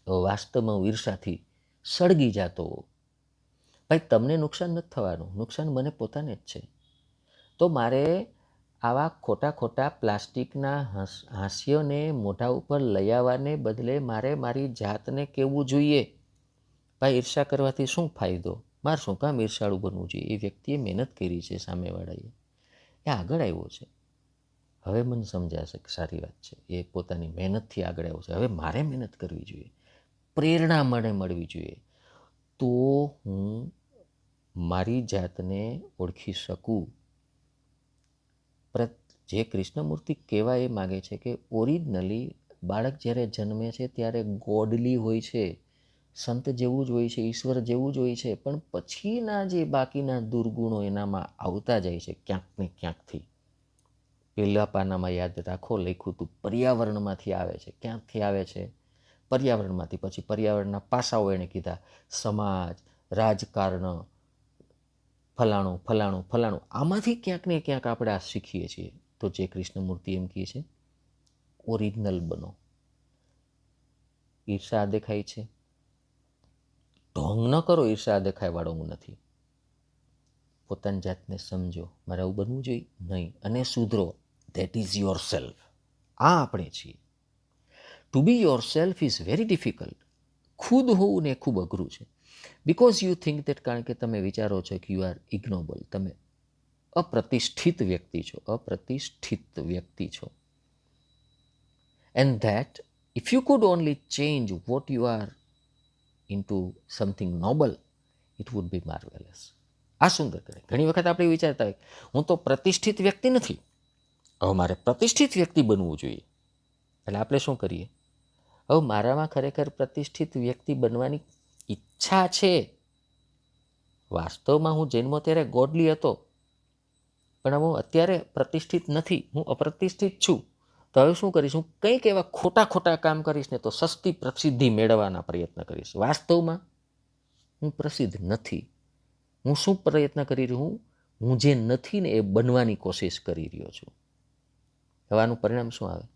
વાસ્તવમાં હું ઈર્ષાથી સળગી જતો હોઉં. ભાઈ તમને નુકસાન નથી થવાનું, નુકસાન મને પોતાને જ છે. તો મારે આવા ખોટા પ્લાસ્ટિકના હાસ્યને મોઢા ઉપર લઈ આવવાને બદલે મારે મારી જાતને કહેવું જોઈએ, ભાઈ ઈર્ષા કરવાથી શું ફાયદો, મારે શું કામ ઈર્ષાળુ બનવું જોઈએ. એ વ્યક્તિએ મહેનત કરી છે, સામેવાળાએ, એ આગળ આવ્યો છે. હવે મને સમજાશે કે સારી વાત છે, એ પોતાની મહેનતથી આગળ આવ્યો છે. હવે મારે મહેનત કરવી જોઈએ, પ્રેરણા મળવી જોઈએ, તો હું મારી જાતને ઓળખી શકું. જે કૃષ્ણમૂર્તિ કહેવા એ માગે છે કે ઓરિજિનલી બાળક જ્યારે જન્મે છે ત્યારે ગોડલી હોય છે, સંત જેવું જ હોય છે, ઈશ્વર જેવું જ હોય છે. પણ પછીના જે બાકીના દુર્ગુણો એનામાં આવતા જાય છે ક્યાંક ને ક્યાંકથી. પહેલા પાનામાં યાદ રાખો, લખ્યું હતું પર્યાવરણમાંથી આવે છે. ક્યાંકથી આવે છે? પર્યાવરણમાંથી. પછી પર્યાવરણના પાસાઓ એણે કીધા, સમાજ, રાજકારણ, ફલાણું. આમાંથી ક્યાંક ને ક્યાંક આપણે આ શીખીએ છીએ. તો જે કૃષ્ણમૂર્તિ એમ કહે છે, ઓરિજિનલ બનો. ઈર્ષા દેખાય છે, ઢોંગ ન કરો. ઈર્ષા દેખાય વાળો હું નથી. પોતાની જાતને સમજો, મારે આવું બનવું જોઈએ નહીં, અને સુધરો. That is yourself. આ આપણે છીએ. To be yourself is very difficult. ખુદ હોવું ને એ ખૂબ અઘરું છે. બિકોઝ યુ થિંક દેટ, કારણ કે તમે વિચારો છો કે યુ આર ઇગ્નોબલ, તમે અપ્રતિષ્ઠિત વ્યક્તિ છો, અપ્રતિષ્ઠિત વ્યક્તિ છો. And that if you could only change what you are into something noble, it would be marvellous. આ સુંદર કરે. ઘણી વખત આપણે વિચારતા હોય, હું તો પ્રતિષ્ઠિત વ્યક્તિ નથી, હવે મારે પ્રતિષ્ઠિત વ્યક્તિ બનવું જોઈએ. એટલે આપણે શું કરીએ, હવે મારામાં ખરેખર પ્રતિષ્ઠિત વ્યક્તિ બનવાની ઈચ્છા છે. વાસ્તવમાં હું જન્મો ત્યારે ગોડલી હતો, પણ હું અત્યારે પ્રતિષ્ઠિત નથી, હું અપ્રતિષ્ઠિત છું. તો હવે શું કરીશ, હું કંઈક એવા ખોટા કામ કરીશ ને તો સસ્તી પ્રસિદ્ધિ મેળવવાના પ્રયત્ન કરીશ. વાસ્તવમાં હું પ્રસિદ્ધ નથી. હું શું પ્રયત્ન કરી રહ્યો હું, હું જે નથી ને એ બનવાની કોશિશ કરી રહ્યો છું. હવે આનું પરિણામ શું આવે?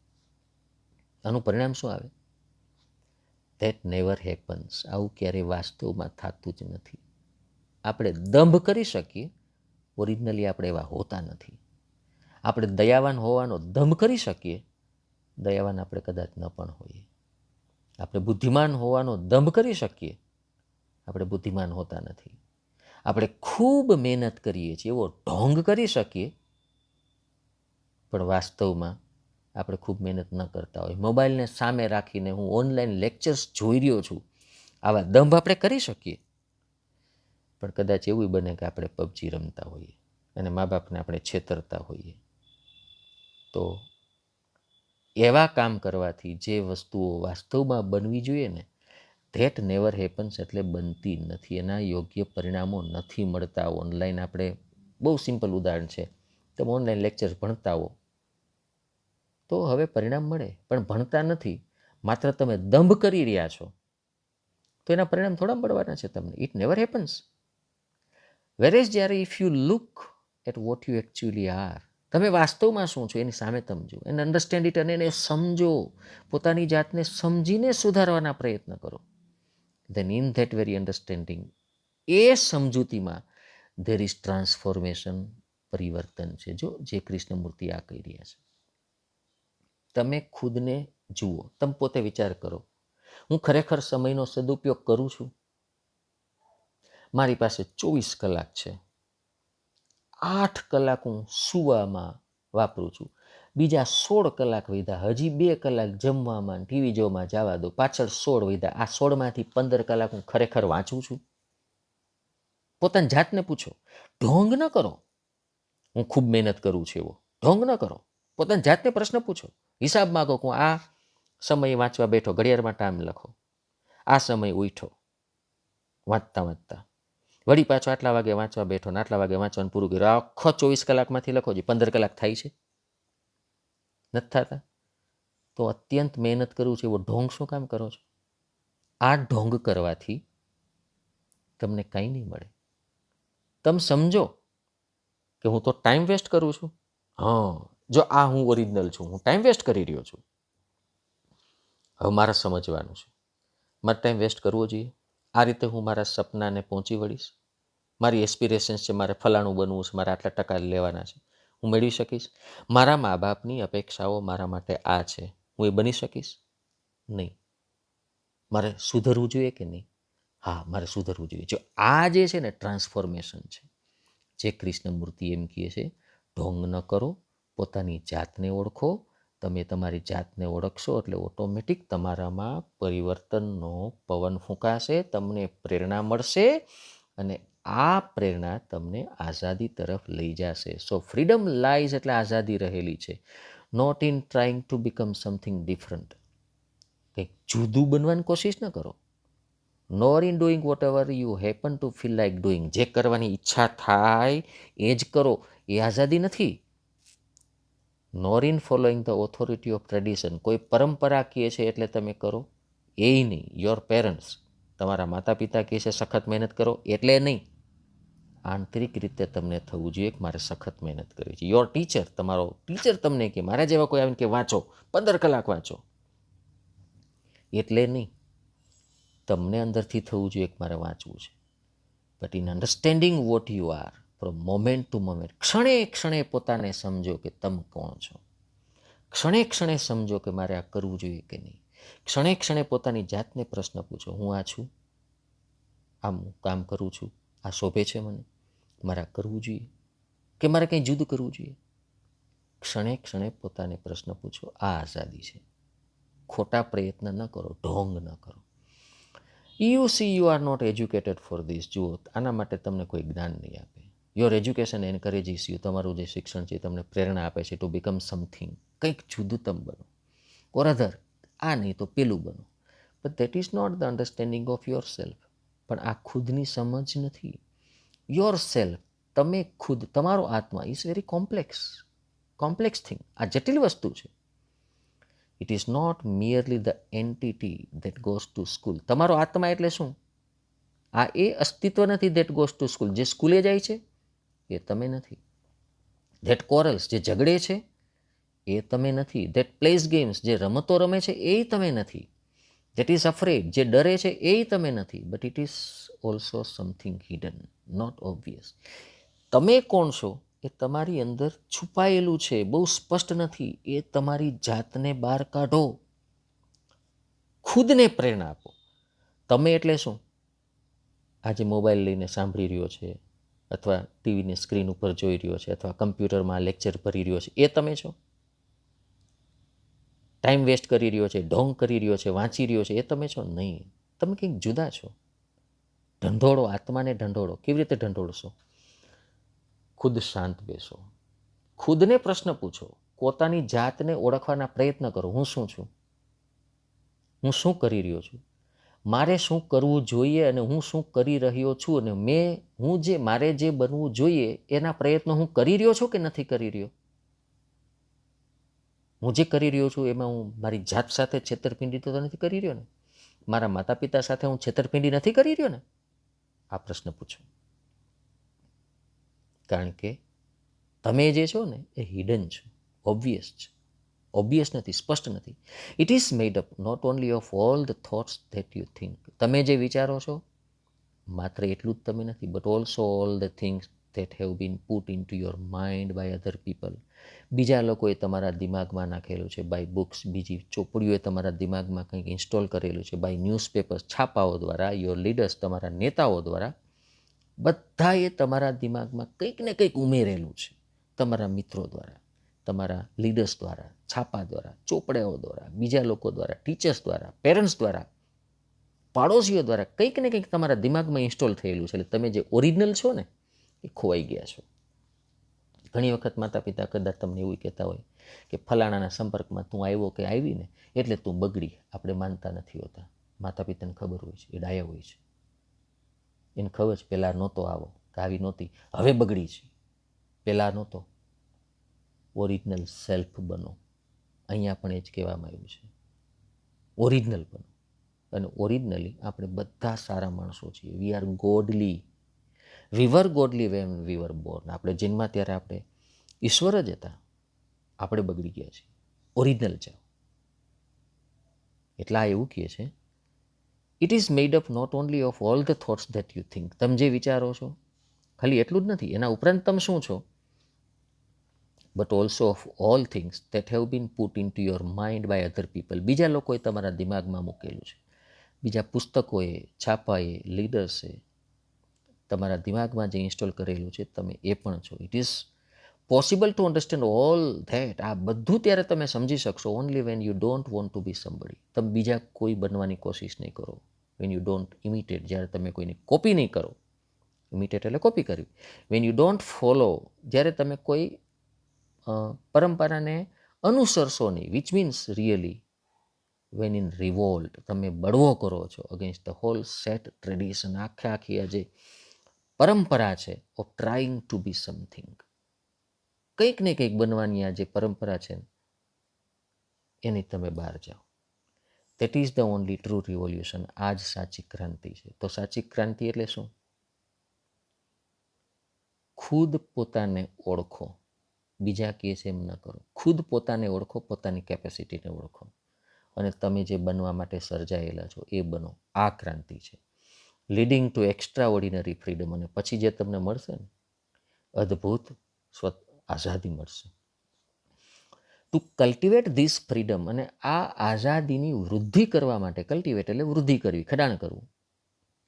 આનું પરિણામ શું આવે? That never happens. આવું ક્યારેય વાસ્તવમાં થતું જ નથી. આપણે દંભ કરી શકીએ, ઓરિજિનલી આપણે એવા હોતા નથી. આપણે દયાવાન હોવાનો દંભ કરી શકીએ, દયાવાન આપણે કદાચ ન પણ હોઈએ. આપણે બુદ્ધિમાન હોવાનો દંભ કરી શકીએ, આપણે બુદ્ધિમાન હોતા નથી. આપણે ખૂબ મહેનત કરીએ છીએ એવો ઢોંગ કરી શકીએ, પણ વાસ્તવમાં આપણે ખૂબ મહેનત ન કરતા હોય. મોબાઈલને સામે રાખીને હું ઓનલાઈન લેક્ચર્સ જોઈ રહ્યો છું, આવા દંભ આપણે કરી શકીએ, પણ કદાચ એવું બને કે આપણે પબજી રમતા હોઈએ અને મા બાપને આપણે છેતરતા હોઈએ. તો એવા કામ કરવાથી જે વસ્તુઓ વાસ્તવમાં બનવી જોઈએ ને, ધેટ નેવર હેપન્સ, એટલે બનતી નથી. એના યોગ્ય પરિણામો નથી મળતા. ઓનલાઈન આપણે બહુ સિમ્પલ ઉદાહરણ છે, તમે ઓનલાઈન લેક્ચર્સ ભણતા હો તો હવે પરિણામ મળે, પણ ભણતા નથી, માત્ર તમે દંભ કરી રહ્યા છો, તો એના પરિણામ થોડા મળવાના છે તમને. It never happens. વેરેઝ જ્યારે if you look at what you actually are, તમે વાસ્તવમાં શું છો એની સામે સમજો, એને અન્ડરસ્ટેન્ડ ઇટ, અને એને સમજો, પોતાની જાતને સમજીને સુધારવાના પ્રયત્ન કરો. Then in that very understanding, એ સમજૂતીમાં ધેર ઇઝ ટ્રાન્સફોર્મેશન, પરિવર્તન છે. જો જે કૃષ્ણમૂર્તિ આ કહી રહ્યા છે, તમે ખુદને જુઓ, તમે પોતે વિચાર કરો, હું ખરેખર સમયનો સદુપયોગ કરું છું? મારી પાસે 24 કલાક છે, 8 કલાક હું સૂવામાં વાપરું છું, બીજા 16 કલાક વધ્યા, હજી 2 કલાક જમવામાં ટીવી જોવામાં જવા દો, પાછળ 16 વધ્યા. આ 16માંથી 15 કલાક હું ખરેખર વાંચું છું? પોતાની જાતને પૂછો. ઢોંગ ન કરો, હું ખૂબ મહેનત કરું છું એવો ઢોંગ ન કરો. પોતાની જાતને પ્રશ્ન પૂછો, હિસાબ માગો કે હું આ સમયે વાંચવા બેઠો, ઘડિયાળમાં ટાઈમ લખો, આ સમય ઉઠો વાંચતા, વળી પાછો આટલા વાગે વાંચવા બેઠો ને આટલા વાગે વાંચવાનું પૂરું કર્યું. આખો 24 કલાકમાંથી લખો, જે 15 કલાક થાય છે, નથી થતા. તો અત્યંત મહેનત કરું છું એવો ઢોંગ શું કામ કરો છો? આ ઢોંગ કરવાથી તમને કંઈ નહીં મળે. તમે સમજો કે હું તો ટાઈમ વેસ્ટ કરું છું. હા, જો આ હું ઓરિજિનલ છું, હું ટાઈમ વેસ્ટ કરી રહ્યો છું. હવે મારે સમજવાનું છે, મારે ટાઈમ વેસ્ટ કરવો જોઈએ? આ રીતે હું મારા સપનાને પહોંચી વળીશ? મારી એસ્પિરેશન્સ છે, મારે ફલાણું બનવું છે, મારે આટલા ટકા લેવાના છે, હું મેળવી શકીશ? મારા મા બાપની અપેક્ષાઓ મારા માટે આ છે, હું એ બની શકીશ? નહીં. મારે સુધરવું જોઈએ કે નહીં? હા, મારે સુધરવું જોઈએ. જો આ જે છે ને ટ્રાન્સફોર્મેશન છે, જે કૃષ્ણમૂર્તિ એમ કહે છે, ઢોંગ ન કરો, પોતાની જાતને ઓળખો. તમે તમારી જાતને ઓળખશો એટલે ઓટોમેટિક તમારામાં પરિવર્તનનો પવન ફૂંકાશે, તમને પ્રેરણા મળશે, અને આ પ્રેરણા તમને આઝાદી તરફ લઈ જશે. સો ફ્રીડમ લાઈઝ, એટલે આઝાદી રહેલી છે, not in trying to become something different. કંઈક જુદું બનવાની કોશિશ ન કરો. Nor in doing whatever you happen to feel like doing. જે કરવાની ઈચ્છા થાય એ જ કરો, એ આઝાદી નથી. Nor in following the authority of tradition. કોઈ પરંપરા કહે છે એટલે તમે કરો, એ નહીં. યોર પેરેન્ટ્સ, તમારા માતા પિતા કહે છે સખત મહેનત કરો, એટલે નહીં. આંતરિક રીતે તમને થવું જોઈએ કે મારે સખત મહેનત કરવી છે. યોર ટીચર, તમારો ટીચર તમને કે મારા જેવા કોઈ આવીને કે વાંચો, 15 કલાક વાંચો, એટલે નહીં. તમને અંદરથી થવું જોઈએ કે મારે વાંચવું છે. But in understanding what you are, from moment to moment ક્ષણે ક્ષણે પોતાને સમજો કે તમે કોણ છો. ક્ષણે ક્ષણે સમજો કે મારે આ કરવું જોઈએ કે નહીં. ક્ષણે ક્ષણે પોતાની જાતને પ્રશ્ન પૂછો, હું આ છું, આમ કામ કરું છું, આ શોભે છે મને, મારે આ કરવું જોઈએ કે મારે કંઈ જુદું કરવું જોઈએ. ક્ષણે ક્ષણે પોતાને પ્રશ્ન પૂછો. આ આઝાદી છે. ખોટા પ્રયત્ન ન કરો, ઢોંગ ન કરો. You see you are not educated for this. જુઓ, આના માટે તમને કોઈ જ્ઞાન નહીં આપે. Your education encourages you. તમારું જે શિક્ષણ છે તમને પ્રેરણા આપે છે ટુ બીકમ સમથિંગ. કંઈક જુદું તમે બનો. ઓર અધર, આ નહીં તો પેલું બનો. But that is not the understanding of yourself. પણ આ ખુદની સમજ નથી. યોર સેલ્ફ, તમે ખુદ, તમારો આત્મા ઇઝ વેરી કોમ્પ્લેક્સ થિંગ. આ જટિલ વસ્તુ છે. It is not merely the entity that goes to school. તમારો આત્મા એટલે શું? આ એ અસ્તિત્વ નથી ધેટ ગોઝ ટુ સ્કૂલ. જે સ્કૂલે જાય છે એ તમે નથી. ધેટ કોરલ્સ, જે ઝઘડે છે એ તમે નથી. ધેટ પ્લેસ ગેમ્સ, જે રમતો રમે છે એ તમે નથી. ધેટ ઇઝ અફ્રેડ, જે ડરે છે એ તમે નથી. But it is also something hidden, not obvious. તમે કોણ છો એ તમારી અંદર છુપાયેલું છે, બહુ સ્પષ્ટ નથી. એ તમારી જાતને બહાર કાઢો, ખુદને પ્રેરણા આપો. તમે એટલે શું? આજે મોબાઈલ લઈને સાંભળી રહ્યો છે, અથવા ટીવીની સ્ક્રીન ઉપર જોઈ રહ્યો છે, અથવા કમ્પ્યુટરમાં લેક્ચર ભરી રહ્યો છે, એ તમે છો? ટાઈમ વેસ્ટ કરી રહ્યો છે, ઢોંગ કરી રહ્યો છે, વાંચી રહ્યો છે, એ તમે છો? નહીં, તમે કંઈક જુદા છો. ઢંઢોળો, આત્માને ઢંઢોળો. કેવી રીતે ઢંઢોળશો? ખુદ શાંત બેસો, ખુદને પ્રશ્ન પૂછો, પોતાની જાતને ઓળખવાના પ્રયત્ન કરો. હું શું છું? હું શું કરી રહ્યો છું? મારે શું કરવું જોઈએ અને હું શું કરી રહ્યો છું? અને મારે જે બનવું જોઈએ એના પ્રયત્નો હું કરી રહ્યો છું કે નથી કરી રહ્યો? હું જે કરી રહ્યો છું એમાં હું મારી જાત સાથે છેતરપિંડી તો નથી કરી રહ્યો ને? મારા માતા પિતા સાથે હું છેતરપિંડી નથી કરી રહ્યો ને? આ પ્રશ્ન પૂછો. કારણ કે તમે જે છો ને એ હિડન છો, ઓબ્વિયસ છે. ઓબ્વિયસ નથી, સ્પષ્ટ નથી. It is made up not only of all the thoughts that you think. તમે જે વિચારો છો માત્ર એટલું જ તમે નથી, but also all the things that have been put into your mind by other people. બીજા લોકોએ તમારા દિમાગમાં નાખેલું છે. બાય બુક્સ, બીજી ચોપડીઓએ તમારા દિમાગમાં કંઈક ઇન્સ્ટોલ કરેલું છે. બાય ન્યૂઝપેપર્સ, છાપાઓ દ્વારા, યોર લીડર્સ, તમારા નેતાઓ દ્વારા. બધાએ તમારા દિમાગમાં કંઈક ને કંઈક ઉમેરેલું છે. તમારા મિત્રો દ્વારા, તમારા લીડર્સ દ્વારા, છાપા દ્વારા, ચોપડાઓ દ્વારા, બીજા લોકો દ્વારા, ટીચર્સ દ્વારા, પેરેન્ટ્સ દ્વારા, પાડોશીઓ દ્વારા કંઈક ને કંઈક તમારા દિમાગમાં ઇન્સ્ટોલ થયેલું છે. એટલે તમે જે ઓરિજિનલ છો ને એ ખોવાઈ ગયા છો. ઘણી વખત માતા પિતા કદાચ તમને એવું કહેતા હોય કે ફલાણાના સંપર્કમાં તું આવ્યો કે આવી ને એટલે તું બગડી. આપણે માનતા નથી હોતા. માતા પિતાને ખબર હોય છે, એ ડાયા હોય છે. એને ખબર છે પહેલાં નહોતો આવો કે આવી નહોતી, હવે બગડી છે. પહેલાં નહોતો. ઓરિજિનલ સેલ્ફ બનો. અહીંયા પણ એ જ કહેવામાં આવ્યું છે, ઓરિજિનલ બનો. અને ઓરિજિનલી આપણે બધા સારા માણસો છીએ. We are godly. We were godly when we were born. આપણે જન્મા ત્યારે આપણે ઈશ્વર જ હતા. આપણે બગડી ગયા છીએ. ઓરિજિનલ જાઓ. એટલે આ એવું કહે છે, it is made up not only of all the thoughts that you think. તમે જે વિચારો છો ખાલી એટલું જ નથી, એના ઉપરાંત તમે શું છો? But also of all things that have been put into your mind by other people. બીજા લોકોએ તમારા દિમાગમાં મૂકેલું છે. બીજા પુસ્તકોએ, છાપાએ, લીડર્સે તમારા દિમાગમાં જે ઇન્સ્ટોલ કરેલું છે તમે એ પણ છો. It is possible to understand all that. આ બધું ત્યારે તમે સમજી શકશો only when you don't want to be somebody. તમે બીજા કોઈ બનવાની કોશિશ નહીં કરો. વેન યુ ડોન્ટ ઇમિટેટ, જ્યારે તમે કોઈની કોપી નહીં કરો. ઇમિટેટ એટલે કોપી કરવી. વેન યુ ડોન્ટ ફોલો, જ્યારે તમે કોઈ પરંપરાને અનુસરશો નહીં. Which means really when in revolt, તમે બળવો કરો છો against the whole set tradition. આખી આ જે પરંપરા છે of trying to be something, કંઈક ને કંઈક બનવાની આ જે પરંપરા છે એની તમે બહાર જાઓ. That is the only true revolution. આ જ સાચી ક્રાંતિ છે. તો સાચી ક્રાંતિ એટલે શું? ખુદ પોતાને ઓળખો. બીજા કહે છે એમ ન કરો. ખુદ પોતાને ઓળખો, પોતાની કેપેસિટીને ઓળખો, અને તમે જે બનવા માટે સર્જાયેલા છો એ બનો. આ ક્રાંતિ છે, leading two extra ordinary freedom. અને પછી જે તમને મળશે ને અદ્ભુત આઝાદી મળશે. ટુ કલ્ટિવેટ ધીસ ફ્રીડમ, અને આ આઝાદીની વૃદ્ધિ કરવા માટે, કલ્ટિવેટ એટલે વૃદ્ધિ કરવી, ખેડાણ કરવું,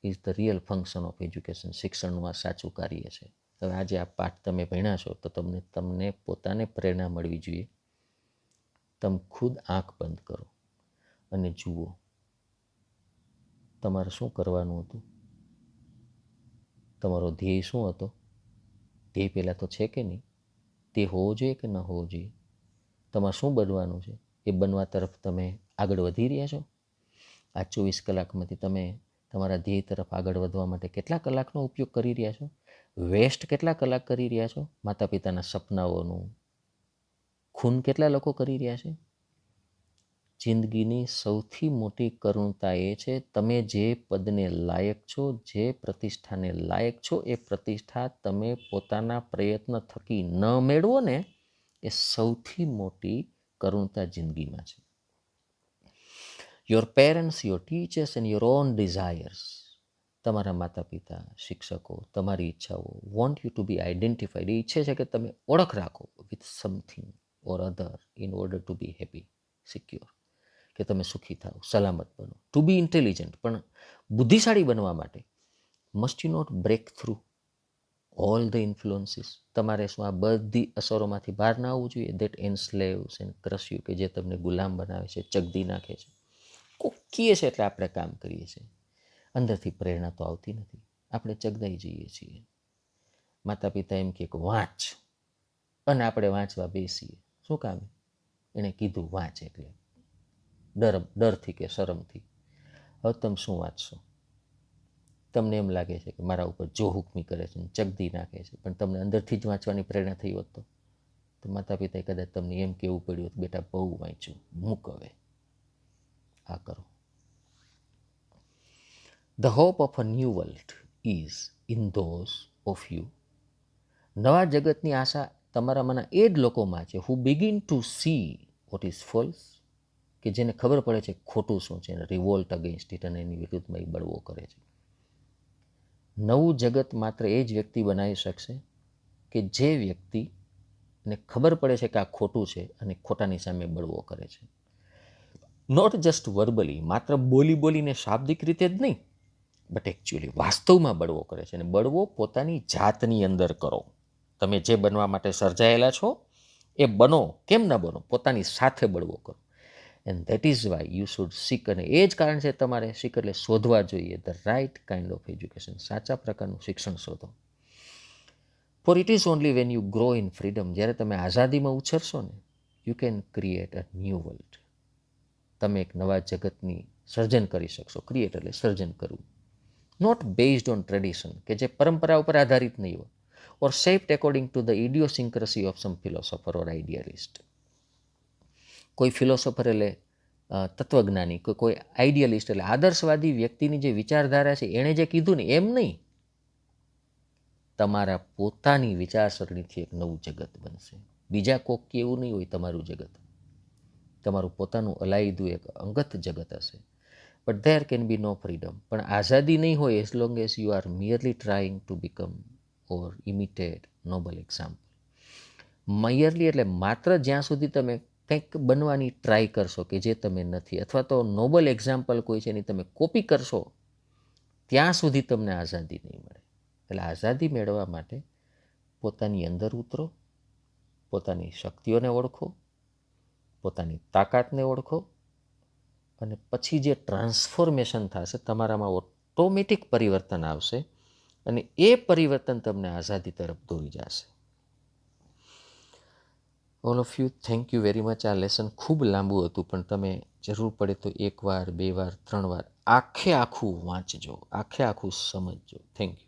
is the real function of education. શિક્ષણનું આ સાચું કાર્ય છે. હવે આજે આ પાઠ તમે ભણ્યા છો તો તમને પોતાને પ્રેરણા મળવી જોઈએ. તમે ખુદ આંખ બંધ કરો અને જુઓ તમારે શું કરવાનું હતું, તમારો ધ્યેય શું હતો. ધ્યેય પહેલાં તો છે કે નહીં, તે હોવો જોઈએ કે ન હોવો જોઈએ. તમારે શું બનવાનું છે, એ બનવા તરફ તમે આગળ વધી રહ્યા છો. આ 24 કલાકમાંથી તમે તમારા ધ્યેય તરફ આગળ વધવા માટે કેટલા કલાકનો ઉપયોગ કરી રહ્યા છો, વેસ્ટ કેટલા કલાક કરી રહ્યા છો. માતા પિતાના સપનાઓનું ખૂન કેટલા લોકો કરી રહ્યા છે. જિંદગીની સૌથી મોટી કરુણતા એ છે, તમે જે પદને લાયક છો, જે પ્રતિષ્ઠાને લાયક છો, એ પ્રતિષ્ઠા તમે પોતાના પ્રયત્ન થકી ન મેળવો ને, એ સૌથી મોટી કરુણતા જિંદગીમાં છે. Your parents, your teachers and your own desires, તમારા માતા પિતા, શિક્ષકો, તમારી ઈચ્છાઓ, want you to be identified, એ ઈચ્છે છે કે તમે ઓળખ રાખો with something or other in order to be happy, secure, કે તમે સુખી થાઓ, સલામત બનો. ટુ બી ઇન્ટેલિજન્ટ, પણ બુદ્ધિશાળી બનવા માટે must you not break through all the influences. તમારે શું આ બધી અસરોમાંથી બહાર ના આવવું જોઈએ. That enslaves and crush you, કે જે તમને ગુલામ બનાવે છે, ચગદી નાખે છે. કોકીએ છે એટલે આપણે કામ કરીએ છીએ, અંદરથી પ્રેરણા તો આવતી નથી, આપણે ચગદાઈ જઈએ છીએ. માતા પિતા એમ કે વાંચ, અને આપણે વાંચવા બેસીએ. શું કામ? એણે કીધું વાંચ, એટલે ડરથી કે શરમથી. હવે તમે શું વાંચશો? તમને એમ લાગે છે કે મારા ઉપર જો હુકમી કરે છે, ચગદી નાખે છે, પણ તમને અંદરથી જ વાંચવાની પ્રેરણા થઈ હોત તો માતા પિતાએ કદાચ તમને એમ કહેવું પડ્યું હતું, બેટા બહુ વાંચ્યું, મૂક હવે, આ કરો. The hope of a new world is in those of you. નવા જગતની આશા તમારામાંના એ જ લોકોમાં છે, who begin to see what is false, કે જેને ખબર પડે છે ખોટું શું છે, અને રિવોલ્ટ અગેન્સ્ટ ઇટ, અને એની વિરુદ્ધમાં એ બળવો કરે છે. નવું જગત માત્ર એ જ વ્યક્તિ બનાવી શકશે કે જે વ્યક્તિને ખબર પડે છે કે આ ખોટું છે અને ખોટાની સામે બળવો કરે છે. નોટ જસ્ટ વર્બલી, માત્ર બોલીને શાબ્દિક રીતે જ નહીં, બટ એકચ્યુઅલી વાસ્તવમાં બળવો કરે છે. અને બળવો પોતાની જાતની અંદર કરો. તમે જે બનવા માટે સર્જાયેલા છો એ બનો. કેમ ન બનો? પોતાની સાથે બળવો કરો. And that is why you should seek, અને એ જ કારણ છે તમારે સીક એટલે શોધવા જોઈએ, the right kind of education, સાચા પ્રકારનું શિક્ષણ શોધો. For it is only when you grow in freedom, જ્યારે તમે આઝાદીમાં ઉછરશો ને, you can create a new world. તમે એક નવા જગતની સર્જન કરી શકશો. ક્રિએટ એટલે સર્જન કરવું. નોટ બેઝડ ઓન ટ્રેડિશન, કે જે પરંપરા ઉપર આધારિત નહીં હોય, or shaped according to the idiosyncrasy of some philosopher or idealist. કોઈ ફિલોસોફર એટલે તત્વજ્ઞાની, કોઈ આઈડિયાલિસ્ટ એટલે આદર્શવાદી વ્યક્તિની જે વિચારધારા છે એણે જે કીધું ને એમ નહીં. તમારા પોતાની વિચારસરણીથી એક નવું જગત બનશે. બીજા કોક કે એવું નહીં હોય તમારું જગત. તમારું પોતાનું અલાયદું એક અંગત જગત હશે. But there can be no freedom. પણ આઝાદી નહીં હોય as long as you are merely trying to become or imitate noble example. Merely એટલે માત્ર જ્યાં સુધી તમે કંઈક બનવાની ટ્રાય કરશો કે જે તમે નથી, અથવા તો નોબલ એક્ઝામ્પલ કોઈ છે એની તમે કોપી કરશો, ત્યાં સુધી તમને આઝાદી નહીં મળે. એટલે આઝાદી મેળવવા માટે પોતાની અંદર ઉતરો, પોતાની શક્તિઓને ઓળખો, પોતાની તાકાતને ઓળખો, અને પછી જે ટ્રાન્સફોર્મેશન થશે તમારામાં ઓટોમેટિક પરિવર્તન આવશે, અને એ પરિવર્તન તમને આઝાદી તરફ દોરી જશે. All of you, thank you very much. આ લેસન ખૂબ લાંબુ હતું, પણ તમે જરૂર પડે તો 1 વાર 2 વાર 3 વાર આખું વાંચજો, આખું સમજજો. Thank you.